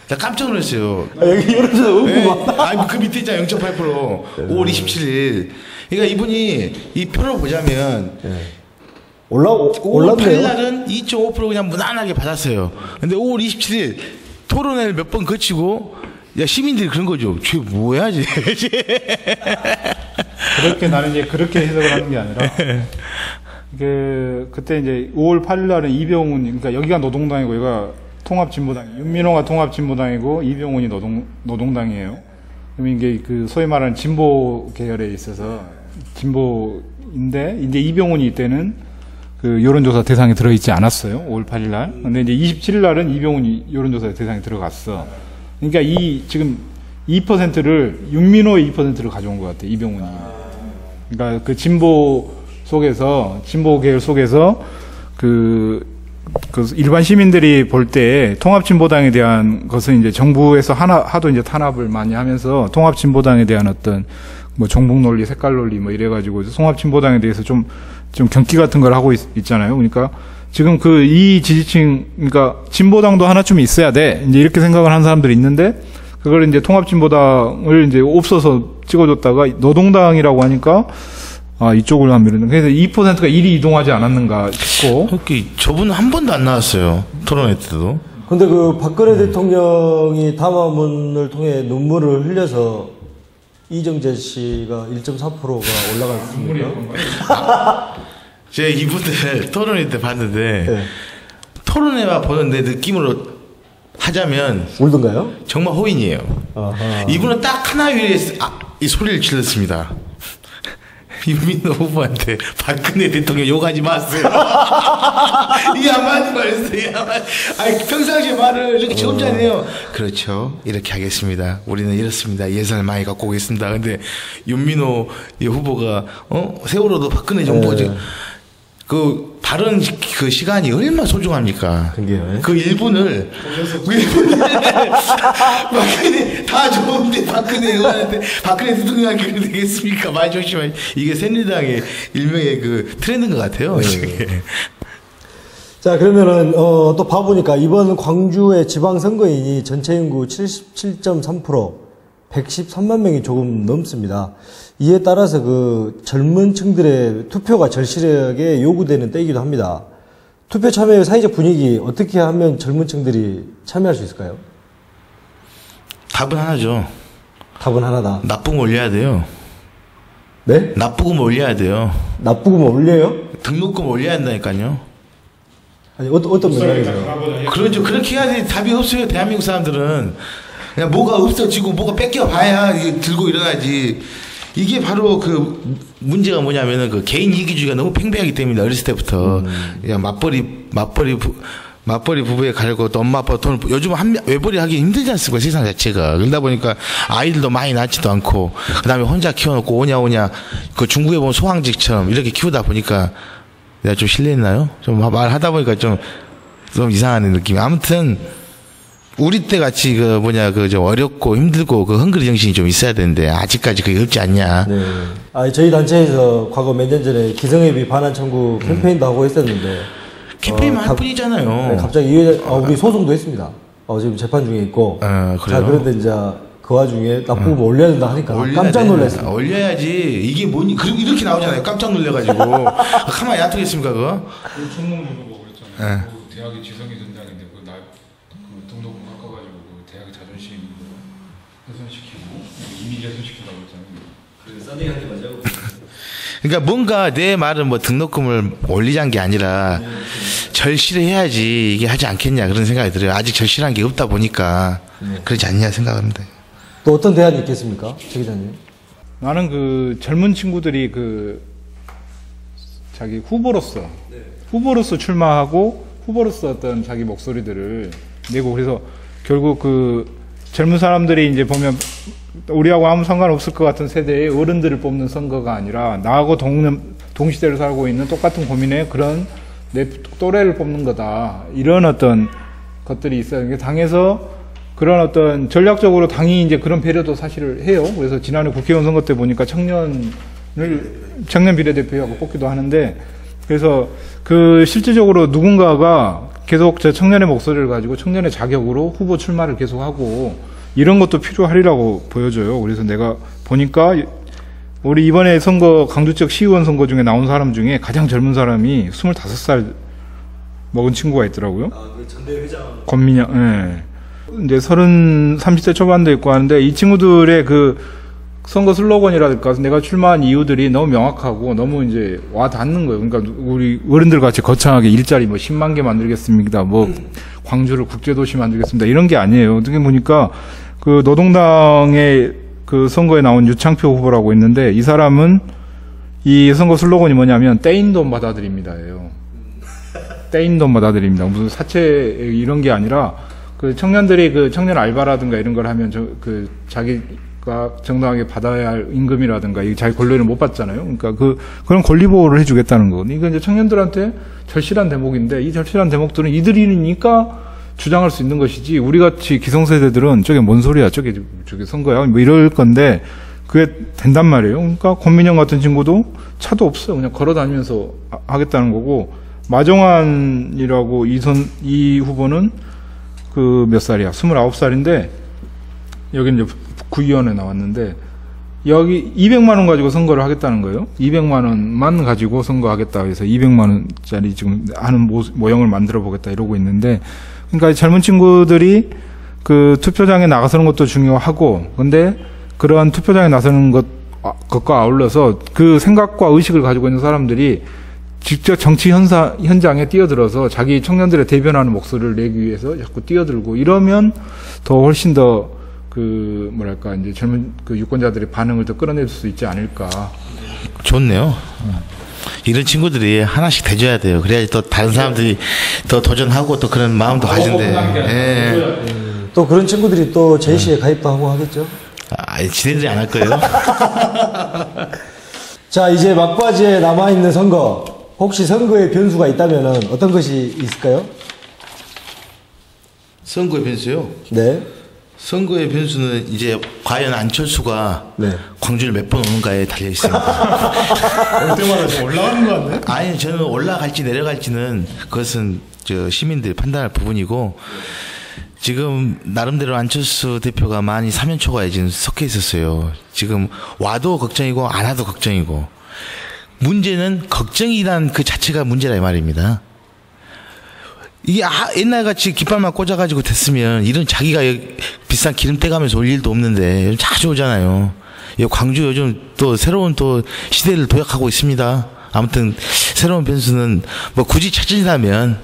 나 깜짝 놀랐어요. 여기 여론조사 네. 아니 그 밑에 있잖아 0.8%. 5월 27일. 그러니까 이분이 이 표를 보자면 올랐네요. 5월 8일 날은 2.5% 그냥 무난하게 받았어요. 근데 5월 27일 토론회를 몇 번 거치고 야 시민들이 그런 거죠. 쟤 뭐야 쟤. 그렇게 나는 이제 그렇게 해석을 하는 게 아니라 그때 이제 5월 8일 날은 이병훈 그러니까 여기가 노동당이고 여기가 통합진보당 윤민호가 통합진보당이고 이병훈이 노동당이에요. 그럼 이게 그 소위 말하는 진보 계열에 있어서 진보인데 이제 이병훈이 이때는 그 여론조사 대상에 들어있지 않았어요. 5월 8일 날. 근데 이제 27일 날은 이병훈이 여론조사 대상에 들어갔어. 그러니까 지금 2%를 윤민호의 2%를 가져온 것 같아. 이병훈이. 그러니까 그 진보 속에서 진보 계열 속에서 그 일반 시민들이 볼 때 통합진보당에 대한 것은 이제 정부에서 하도 이제 탄압을 많이 하면서 통합진보당에 대한 어떤 뭐 종북 논리, 색깔 논리 뭐 이래가지고 통합진보당에 대해서 좀 경기 같은 걸 하고 있잖아요. 그러니까 지금 이 지지층, 그러니까 진보당도 하나쯤 있어야 돼. 이제 이렇게 생각을 하는 사람들이 있는데 그걸 이제 통합진보당을 이제 없어서 찍어줬다가 노동당이라고 하니까 이쪽으로 하면 그래서 2%가 1이 이동하지 않았는가 싶고. 저분은 한 번도 안 나왔어요. 토론회 때도. 근데 그 박근혜 대통령이 담화문을 통해 눈물을 흘려서 이정재 씨가 1.4%가 올라갔습니까? 제가 이분들 토론회 때 봤는데 네. 토론회만 보는데 느낌으로 하자면 울던가요? 정말 호인이에요. 아하. 이분은 딱 하나 위에 이 소리를 질렀습니다. 윤민호 후보한테 박근혜 대통령 욕하지 마세요. 이게 한마디 말했어요. 아니 평상시에 말을 이렇게 지금잖아요. 그렇죠. 이렇게 하겠습니다. 우리는 이렇습니다. 예산을 많이 갖고 오겠습니다. 근데 윤민호 이 후보가 세월호도 박근혜 정부지. 그 발언 그 시간이 얼마나 소중합니까? 그게요. 그 1분을 박근혜 다 좋은데 박근혜 의원한테 박근혜 대통령한테 그래도 되겠습니까? 많이 조심하시. 이게 새누리당의 일명의 그 트렌드인 것 같아요. 자, 그러면은 또 봐보니까 이번 광주의 지방선거인이 전체 인구 77.3%, 113만 명이 조금 넘습니다. 이에 따라서 그 젊은 층들의 투표가 절실하게 요구되는 때이기도 합니다. 투표 참여의 사회적 분위기 어떻게 하면 젊은 층들이 참여할 수 있을까요? 답은 하나죠. 답은 하나다. 나쁘면 올려야 돼요. 네? 나쁘면 올려야 돼요. 나쁘고만 올려요? 등록금 올려야 한다니까요. 아니 어떤 맥락에서요? 그렇죠. 그렇게 해야지 답이 없어요. 대한민국 사람들은 그냥 뭐가 없어지고 뭐가 뺏겨봐야 이게 들고 일어나지. 이게 바로 그 문제가 뭐냐면은 그 개인 이기주의가 너무 팽배하기 때문에 어렸을 때부터 그냥 맞벌이 부부에 갈고 또 엄마 아빠 돈 요즘 외벌이 하기 힘들지 않습니까 세상 자체가. 그러다 보니까 아이들도 많이 낳지도 않고 그다음에 혼자 키워놓고 오냐 그 중국에 보면 소황직처럼 이렇게 키우다 보니까 내가 좀 실례했나요? 좀 말하다 보니까 좀 이상한 느낌이. 아무튼 우리 때 같이 좀 어렵고 힘들고 그 헝그리 정신이 좀 있어야 되는데 아직까지 그게 없지 않냐. 네. 저희 단체에서 과거 몇 년 전에 기성예비 반환 청구 캠페인도 하고 했었는데 캠페인만 뿐이잖아요. 네, 갑자기 우리 소송도 했습니다. 지금 재판 중에 있고. 그래요? 자, 그런데 이제 그 와중에 나쁘면 올려야 된다 하니까 깜짝 놀랐어요. 올려야지. 이게 뭐니? 그리고 이렇게 나오잖아요. 깜짝 놀래가지고. 가만히 놔두겠습니까 그거? 그 총무부도 뭐 그랬잖아요. 그 대학이 지성이 전당인데 등록금 깎아가지고 그 대학의 자존심 훼손시키고 이미지 훼손시킨다고 했잖아요. 그 썬데이한테 맞자고. 그러니까 뭔가 내 말은 뭐 등록금을 올리자는 게 아니라 절실히 해야지 이게 하지 않겠냐 그런 생각이 들어요. 아직 절실한 게 없다 보니까 그렇지 않냐 생각합니다. 또 어떤 대안이 있겠습니까, 최 기자님? 나는 그 젊은 친구들이 그 자기 후보로서 출마하고 후보로서 어떤 자기 목소리들을 내고 그래서 결국 그 젊은 사람들이 이제 보면 우리하고 아무 상관없을 것 같은 세대의 어른들을 뽑는 선거가 아니라 나하고 동시대를 살고 있는 똑같은 고민의 그런 내 또래를 뽑는 거다. 이런 어떤 것들이 있어요. 그러니까 당에서 그런 어떤 전략적으로 당이 이제 그런 배려도 사실을 해요. 그래서 지난해 국회의원 선거 때 보니까 청년 비례대표하고 뽑기도 하는데 그래서 그 실질적으로 누군가가 계속 저 청년의 목소리를 가지고 청년의 자격으로 후보 출마를 계속하고 이런 것도 필요하리라고 보여져요. 그래서 내가 보니까 우리 이번에 선거 강주 지역 시의원 선거 중에 나온 사람 중에 가장 젊은 사람이 25살 먹은 친구가 있더라고요. 그 전대회장. 권민영, 예. 이제 30대 초반도 있고 하는데 이 친구들의 그 선거 슬로건이랄까 내가 출마한 이유들이 너무 명확하고 너무 이제 와 닿는 거예요. 그러니까 우리 어른들 같이 거창하게 일자리 뭐 10만 개 만들겠습니다. 뭐 광주를 국제도시 만들겠습니다. 이런 게 아니에요. 어떻게 보니까 그 노동당의 그 선거에 나온 유창표 후보라고 있는데 이 사람은 이 선거 슬로건이 뭐냐면 떼인 돈 받아들입니다예요. 떼인 돈 받아들입니다. 무슨 사채 이런 게 아니라 그 청년들이 그 청년 알바라든가 이런 걸 하면 그 자기가 정당하게 받아야 할 임금이라든가 이 자기 권리를 못 받잖아요. 그러니까 그런 권리 보호를 해주겠다는 거. 이거 이제 청년들한테 절실한 대목인데 이 절실한 대목들은 이들이니까 주장할 수 있는 것이지 우리 같이 기성세대들은 저게 뭔 소리야, 저게 선거야, 뭐 이럴 건데 그게 된단 말이에요. 그러니까 권민영 같은 친구도 차도 없어요. 그냥 걸어 다니면서 하겠다는 거고 마정환이라고 이 후보는 그 몇 살이야? 29살인데 여기 이제 구의원에 나왔는데 여기 200만 원 가지고 선거를 하겠다는 거예요. 200만 원만 가지고 선거하겠다 해서 200만 원짜리 지금 하는 모형을 만들어 보겠다 이러고 있는데 그러니까 젊은 친구들이 그 투표장에 나가서는 것도 중요하고 근데 그러한 투표장에 나서는 것과 아울러서 그 생각과 의식을 가지고 있는 사람들이 직접 정치 현장에 뛰어들어서 자기 청년들의 대변하는 목소리를 내기 위해서 자꾸 뛰어들고 이러면 더 훨씬 더 그 뭐랄까 이제 젊은 그 유권자들의 반응을 더 끌어낼 수 있지 않을까. 좋네요. 이런 친구들이 하나씩 대줘야 돼요. 그래야지 또 다른 사람들이 더 도전하고 또 그런 마음도 가진대. 예. 또 그런 친구들이 또 제시에 가입도 하고 하겠죠. 지네들이 안 할 거예요. 자, 이제 막바지에 남아있는 선거. 혹시 선거에 변수가 있다면 어떤 것이 있을까요? 선거의 변수요? 네. 선거의 변수는 이제 과연 안철수가 광주를 몇 번 오는가에 달려 있습니다. 올 때마다 좀 올라가는 것 같네. 아니 저는 올라갈지 내려갈지는 그것은 저 시민들이 판단할 부분이고 지금 나름대로 안철수 대표가 많이 사면초가에 지금 섞여 있었어요. 지금 와도 걱정이고 안 와도 걱정이고 문제는 걱정이란 그 자체가 문제라 이 말입니다. 이게 옛날같이 깃발만 꽂아가지고 됐으면 이런 자기가 비싼 기름 떼가면서 올 일도 없는데 자주 오잖아요. 광주 요즘 또 새로운 또 시대를 도약하고 있습니다. 아무튼 새로운 변수는 뭐 굳이 찾으려면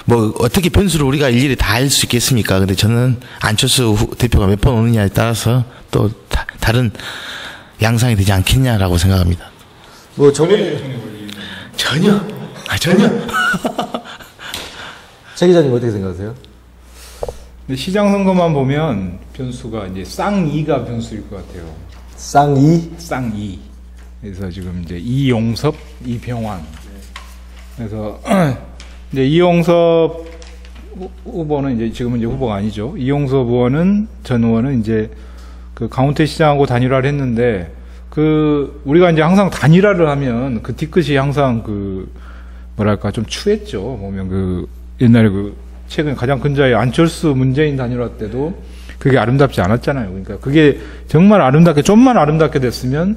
뭐 어떻게 변수를 우리가 일일이 다 알 수 있겠습니까? 근데 저는 안철수 대표가 몇 번 오느냐에 따라서 또 다른 양상이 되지 않겠냐라고 생각합니다. 뭐 저번에 전혀. 최 기자님 어떻게 생각하세요? 근데 시장 선거만 보면 변수가 이제 쌍이가 변수일 것 같아요. 쌍이? 그래서 지금 이제 이용섭, 이병환. 그래서 이제 이용섭 후보는 이제 지금은 이제 후보가 아니죠. 이용섭 전 의원은 이제 그 강원태 시장하고 단일화를 했는데 우리가 이제 항상 단일화를 하면 그 뒤끝이 항상 뭐랄까 좀 추했죠. 보면 옛날에 최근 가장 근자의 안철수 문재인 단일화 때도 그게 아름답지 않았잖아요. 그러니까 그게 정말 좀만 아름답게 됐으면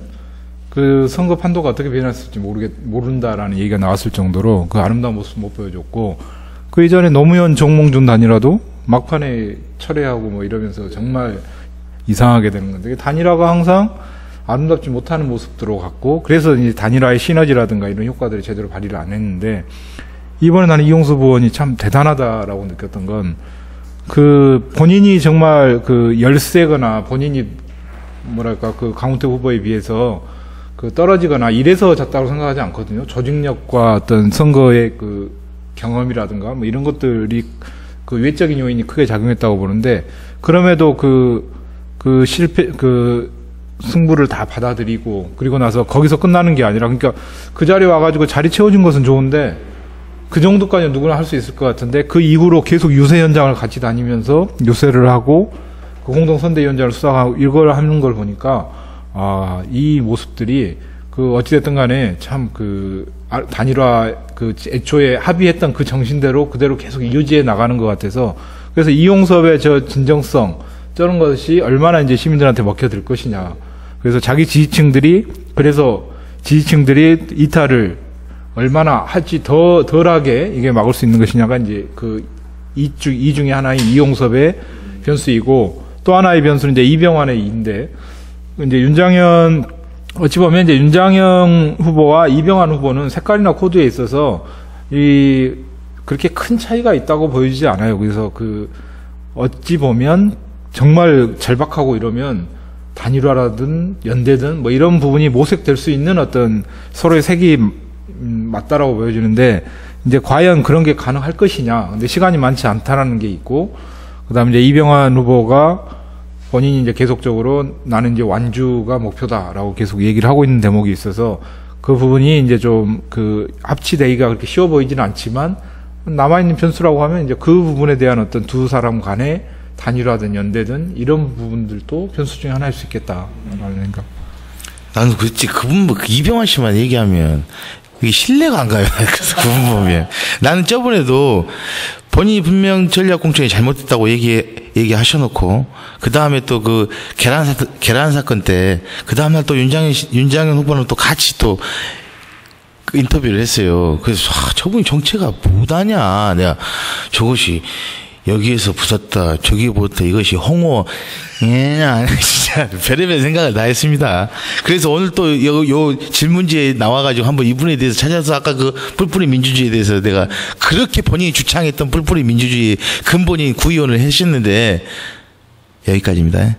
그 선거 판도가 어떻게 변했을지 모른다라는 얘기가 나왔을 정도로 그 아름다운 모습 못 보여줬고 그 이전에 노무현 정몽준 단일화도 막판에 철회하고 뭐 이러면서 정말 이상하게 되는 건데, 단일화가 항상 아름답지 못하는 모습들로 갔고, 그래서 이제 단일화의 시너지라든가 이런 효과들이 제대로 발휘를 안 했는데, 이번에 나는 이용섭 의원이 참 대단하다라고 느꼈던 건, 본인이 정말 열세거나 본인이 뭐랄까 강훈태 후보에 비해서 떨어지거나 이래서 졌다고 생각하지 않거든요. 조직력과 어떤 선거의 경험이라든가 뭐 이런 것들이 외적인 요인이 크게 작용했다고 보는데, 그럼에도 승부를 다 받아들이고, 그리고 나서 거기서 끝나는 게 아니라, 그러니까 그 자리에 와가지고 자리 채워준 것은 좋은데, 그 정도까지는 누구나 할 수 있을 것 같은데, 그 이후로 계속 유세 현장을 같이 다니면서 유세를 하고, 공동선대위원장을 수상하고, 이걸 하는 걸 보니까, 이 모습들이, 어찌됐든 간에 참 단일화 애초에 합의했던 그 정신대로 그대로 계속 유지해 나가는 것 같아서, 그래서 이용섭의 저 진정성, 저런 것이 얼마나 이제 시민들한테 먹혀들 것이냐. 그래서 자기 지지층들이 이탈을 얼마나 할지 덜하게 이게 막을 수 있는 것이냐가 이제 이 중에 하나인 이용섭의 변수이고, 또 하나의 변수는 이제 이병환의 인데, 이제 어찌 보면 이제 윤장현 후보와 이병환 후보는 색깔이나 코드에 있어서 그렇게 큰 차이가 있다고 보여지지 않아요. 그래서 어찌 보면 정말 절박하고 이러면 단일화라든 연대든 뭐 이런 부분이 모색될 수 있는 어떤 서로의 색이 맞다라고 보여지는데, 이제 과연 그런 게 가능할 것이냐. 근데 시간이 많지 않다라는 게 있고, 그 다음에 이제 이병환 후보가 본인이 이제 계속적으로 나는 이제 완주가 목표다라고 계속 얘기를 하고 있는 대목이 있어서, 그 부분이 이제 좀 합치되기가 그렇게 쉬워 보이지는 않지만, 남아있는 변수라고 하면 이제 그 부분에 대한 어떤 두 사람 간의 단일화든 연대든 이런 부분들도 변수 중에 하나일 수 있겠다라는 생각. 나는 그렇지, 이병환 씨만 얘기하면 이게 신뢰가 안 가요. 그래서 그분 보면. 나는 저번에도 본인이 분명 전략공천이 잘못됐다고 얘기하셔놓고, 그 다음에 또 계란 사건 때, 그 다음날 또 윤장현 후보는 또 같이 또 인터뷰를 했어요. 그래서, 저분이 정체가 뭐다냐. 내가 저것이 여기에서 부쉈다, 저기 부쉈다, 이것이 홍호, 진짜 별의별 생각을 다 했습니다. 그래서 오늘 또 요 질문지에 나와가지고 한번 이분에 대해서 찾아서 아까 뿔뿔이 민주주의에 대해서 내가 그렇게 본인이 주창했던 뿔뿔이 민주주의 근본인 구의원을 하셨는데, 여기까지입니다.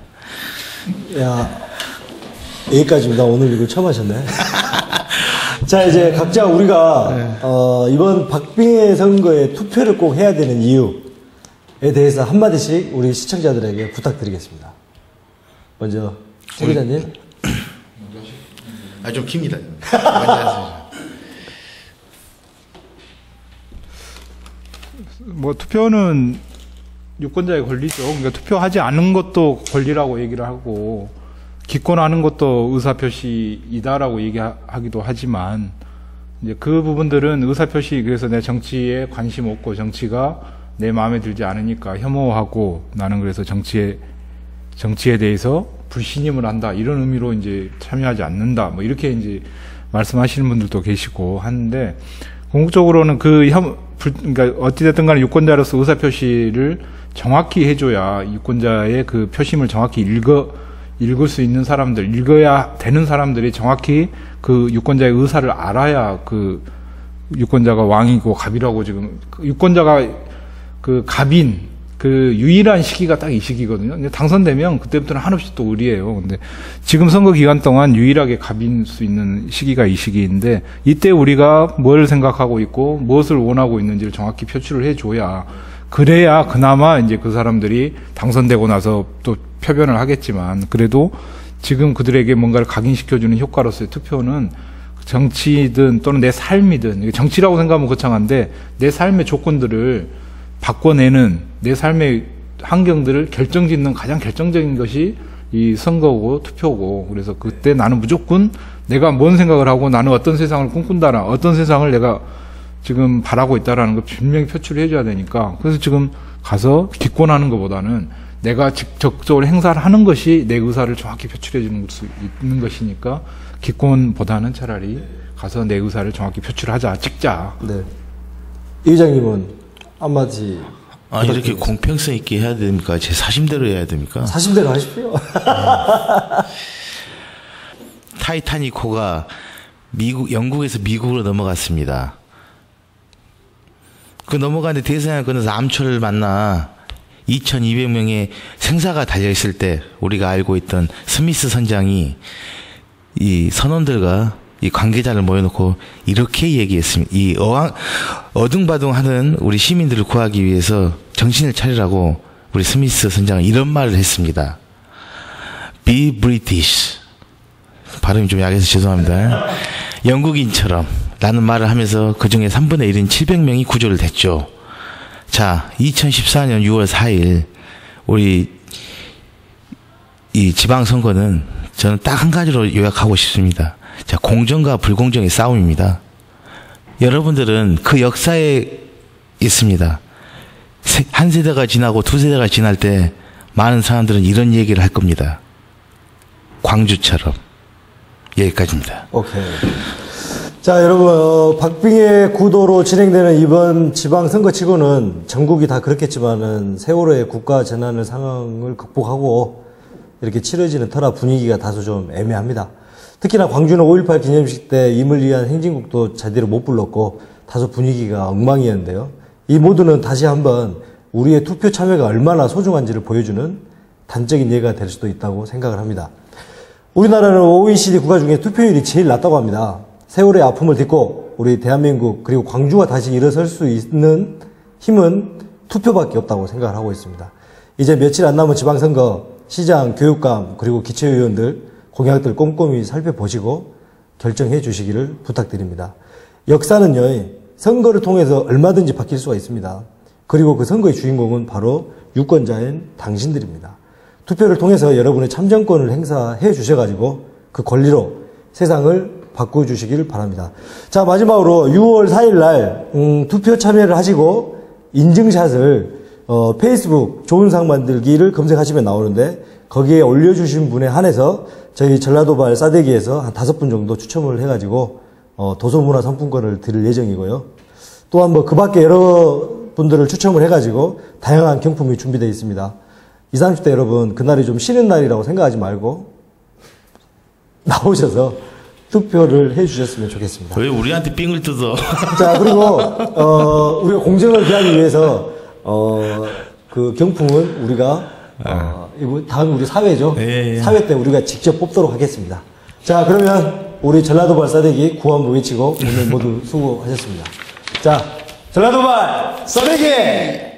여기까지입니다. 오늘 이걸 처음 하셨네. 자, 이제 각자 우리가, 이번 박빙의 선거에 투표를 꼭 해야 되는 이유에 대해서 한마디씩 우리 시청자들에게 부탁드리겠습니다. 먼저, 최 기자님. 좀 깁니다. 먼저 하세요. 뭐, 투표는 유권자의 권리죠. 그러니까 투표하지 않은 것도 권리라고 얘기를 하고, 기권하는 것도 의사표시이다라고 얘기하기도 하지만, 이제 그 부분들은 의사표시, 그래서 내 정치에 관심 없고 정치가 내 마음에 들지 않으니까 혐오하고, 나는 그래서 정치에 대해서 불신임을 한다, 이런 의미로 이제 참여하지 않는다, 뭐 이렇게 이제 말씀하시는 분들도 계시고 하는데, 궁극적으로는 그러니까 어찌됐든 간에 유권자로서 의사표시를 정확히 해줘야 유권자의 그 표심을 정확히 읽을 수 있는 사람들, 읽어야 되는 사람들이 정확히 그 유권자의 의사를 알아야 유권자가 왕이고 갑이라고, 지금 유권자가 갑인 유일한 시기가 딱 이 시기거든요. 당선되면 그때부터는 한없이 또 의리예요. 근데 지금 선거 기간 동안 유일하게 갑인 수 있는 시기가 이 시기인데, 이때 우리가 뭘 생각하고 있고 무엇을 원하고 있는지를 정확히 표출을 해줘야, 그래야 그나마 이제 그 사람들이 당선되고 나서 또 표변을 하겠지만, 그래도 지금 그들에게 뭔가를 각인시켜주는 효과로서의 투표는 정치든 또는 내 삶이든, 정치라고 생각하면 거창한데 내 삶의 조건들을 바꿔내는, 내 삶의 환경들을 결정짓는 가장 결정적인 것이 이 선거고 투표고, 그래서 그때 나는 무조건 내가 뭔 생각을 하고 나는 어떤 세상을 꿈꾼다라, 어떤 세상을 내가 지금 바라고 있다라는 걸 분명히 표출을 해줘야 되니까, 그래서 지금 가서 기권하는 것보다는 내가 적극적으로 행사를 하는 것이 내 의사를 정확히 표출해 주는 수 있는 것이니까, 기권보다는 차라리 가서 내 의사를 정확히 표출하자, 찍자. 네. 이 회장님은 한마디. 아, 이렇게 공평성 있게 해야 됩니까? 제 사심대로 해야 됩니까? 사심대로 하십시오. 타이타닉호가 영국에서 미국으로 넘어갔습니다. 그 넘어가는데 대서양을 건너서 암초를 만나 2,200명의 생사가 달려있을 때 우리가 알고 있던 스미스 선장이 이 선원들과 이 관계자를 모여놓고 이렇게 얘기했습니다. 이 어둥바둥하는 우리 시민들을 구하기 위해서 정신을 차리라고 우리 스미스 선장은 이런 말을 했습니다. Be British. 발음이 좀 약해서 죄송합니다. 영국인처럼 라는 말을 하면서 그 중에 3분의 1인 700명이 구조를 됐죠. 자, 2014년 6월 4일 우리 이 지방선거는 저는 딱 한 가지로 요약하고 싶습니다. 자, 공정과 불공정의 싸움입니다. 여러분들은 그 역사에 있습니다. 한 세대가 지나고 두 세대가 지날 때 많은 사람들은 이런 얘기를 할 겁니다. 광주처럼. 여기까지입니다. 오케이. 자, 여러분, 박빙의 구도로 진행되는 이번 지방선거치고는 전국이 다 그렇겠지만은 세월호의 국가 재난을 상황을 극복하고 이렇게 치러지는 터라 분위기가 다소 좀 애매합니다. 특히나 광주는 5.18 기념식 때 임을 위한 행진곡도 제대로 못 불렀고 다소 분위기가 엉망이었는데요. 이 모두는 다시 한번 우리의 투표 참여가 얼마나 소중한지를 보여주는 단적인 예가 될 수도 있다고 생각을 합니다. 우리나라는 OECD 국가 중에 투표율이 제일 낮다고 합니다. 세월의 아픔을 딛고 우리 대한민국 그리고 광주가 다시 일어설 수 있는 힘은 투표밖에 없다고 생각을 하고 있습니다. 이제 며칠 안 남은 지방선거, 시장, 교육감 그리고 기초의원들 공약들 꼼꼼히 살펴보시고 결정해 주시기를 부탁드립니다. 역사는요, 선거를 통해서 얼마든지 바뀔 수가 있습니다. 그리고 그 선거의 주인공은 바로 유권자인 당신들입니다. 투표를 통해서 여러분의 참정권을 행사해 주셔가지고 그 권리로 세상을 바꿔주시길 바랍니다. 자, 마지막으로 6월 4일 날 투표 참여를 하시고 인증샷을 페이스북 좋은 상 만들기를 검색하시면 나오는데 거기에 올려주신 분에 한해서 저희 전라도발 싸대기에서 한 5분 정도 추첨을 해가지고 도서문화 상품권을 드릴 예정이고요. 또한 뭐 그 밖에 여러 분들을 추첨을 해가지고 다양한 경품이 준비되어 있습니다. 20, 30대 여러분, 그날이 좀 쉬는 날이라고 생각하지 말고 나오셔서 투표를 해주셨으면 좋겠습니다. 왜 우리한테 삥을 뜯어? 자, 그리고 우리가 공정을 기하기 위해서 그 경품은 우리가 이거 다음 우리 사회죠. 예. 사회 때 우리가 직접 뽑도록 하겠습니다. 자, 그러면 우리 전라도발 싸대기 구호한번 외치고 오늘 모두 수고하셨습니다. 자, 전라도발 싸대기!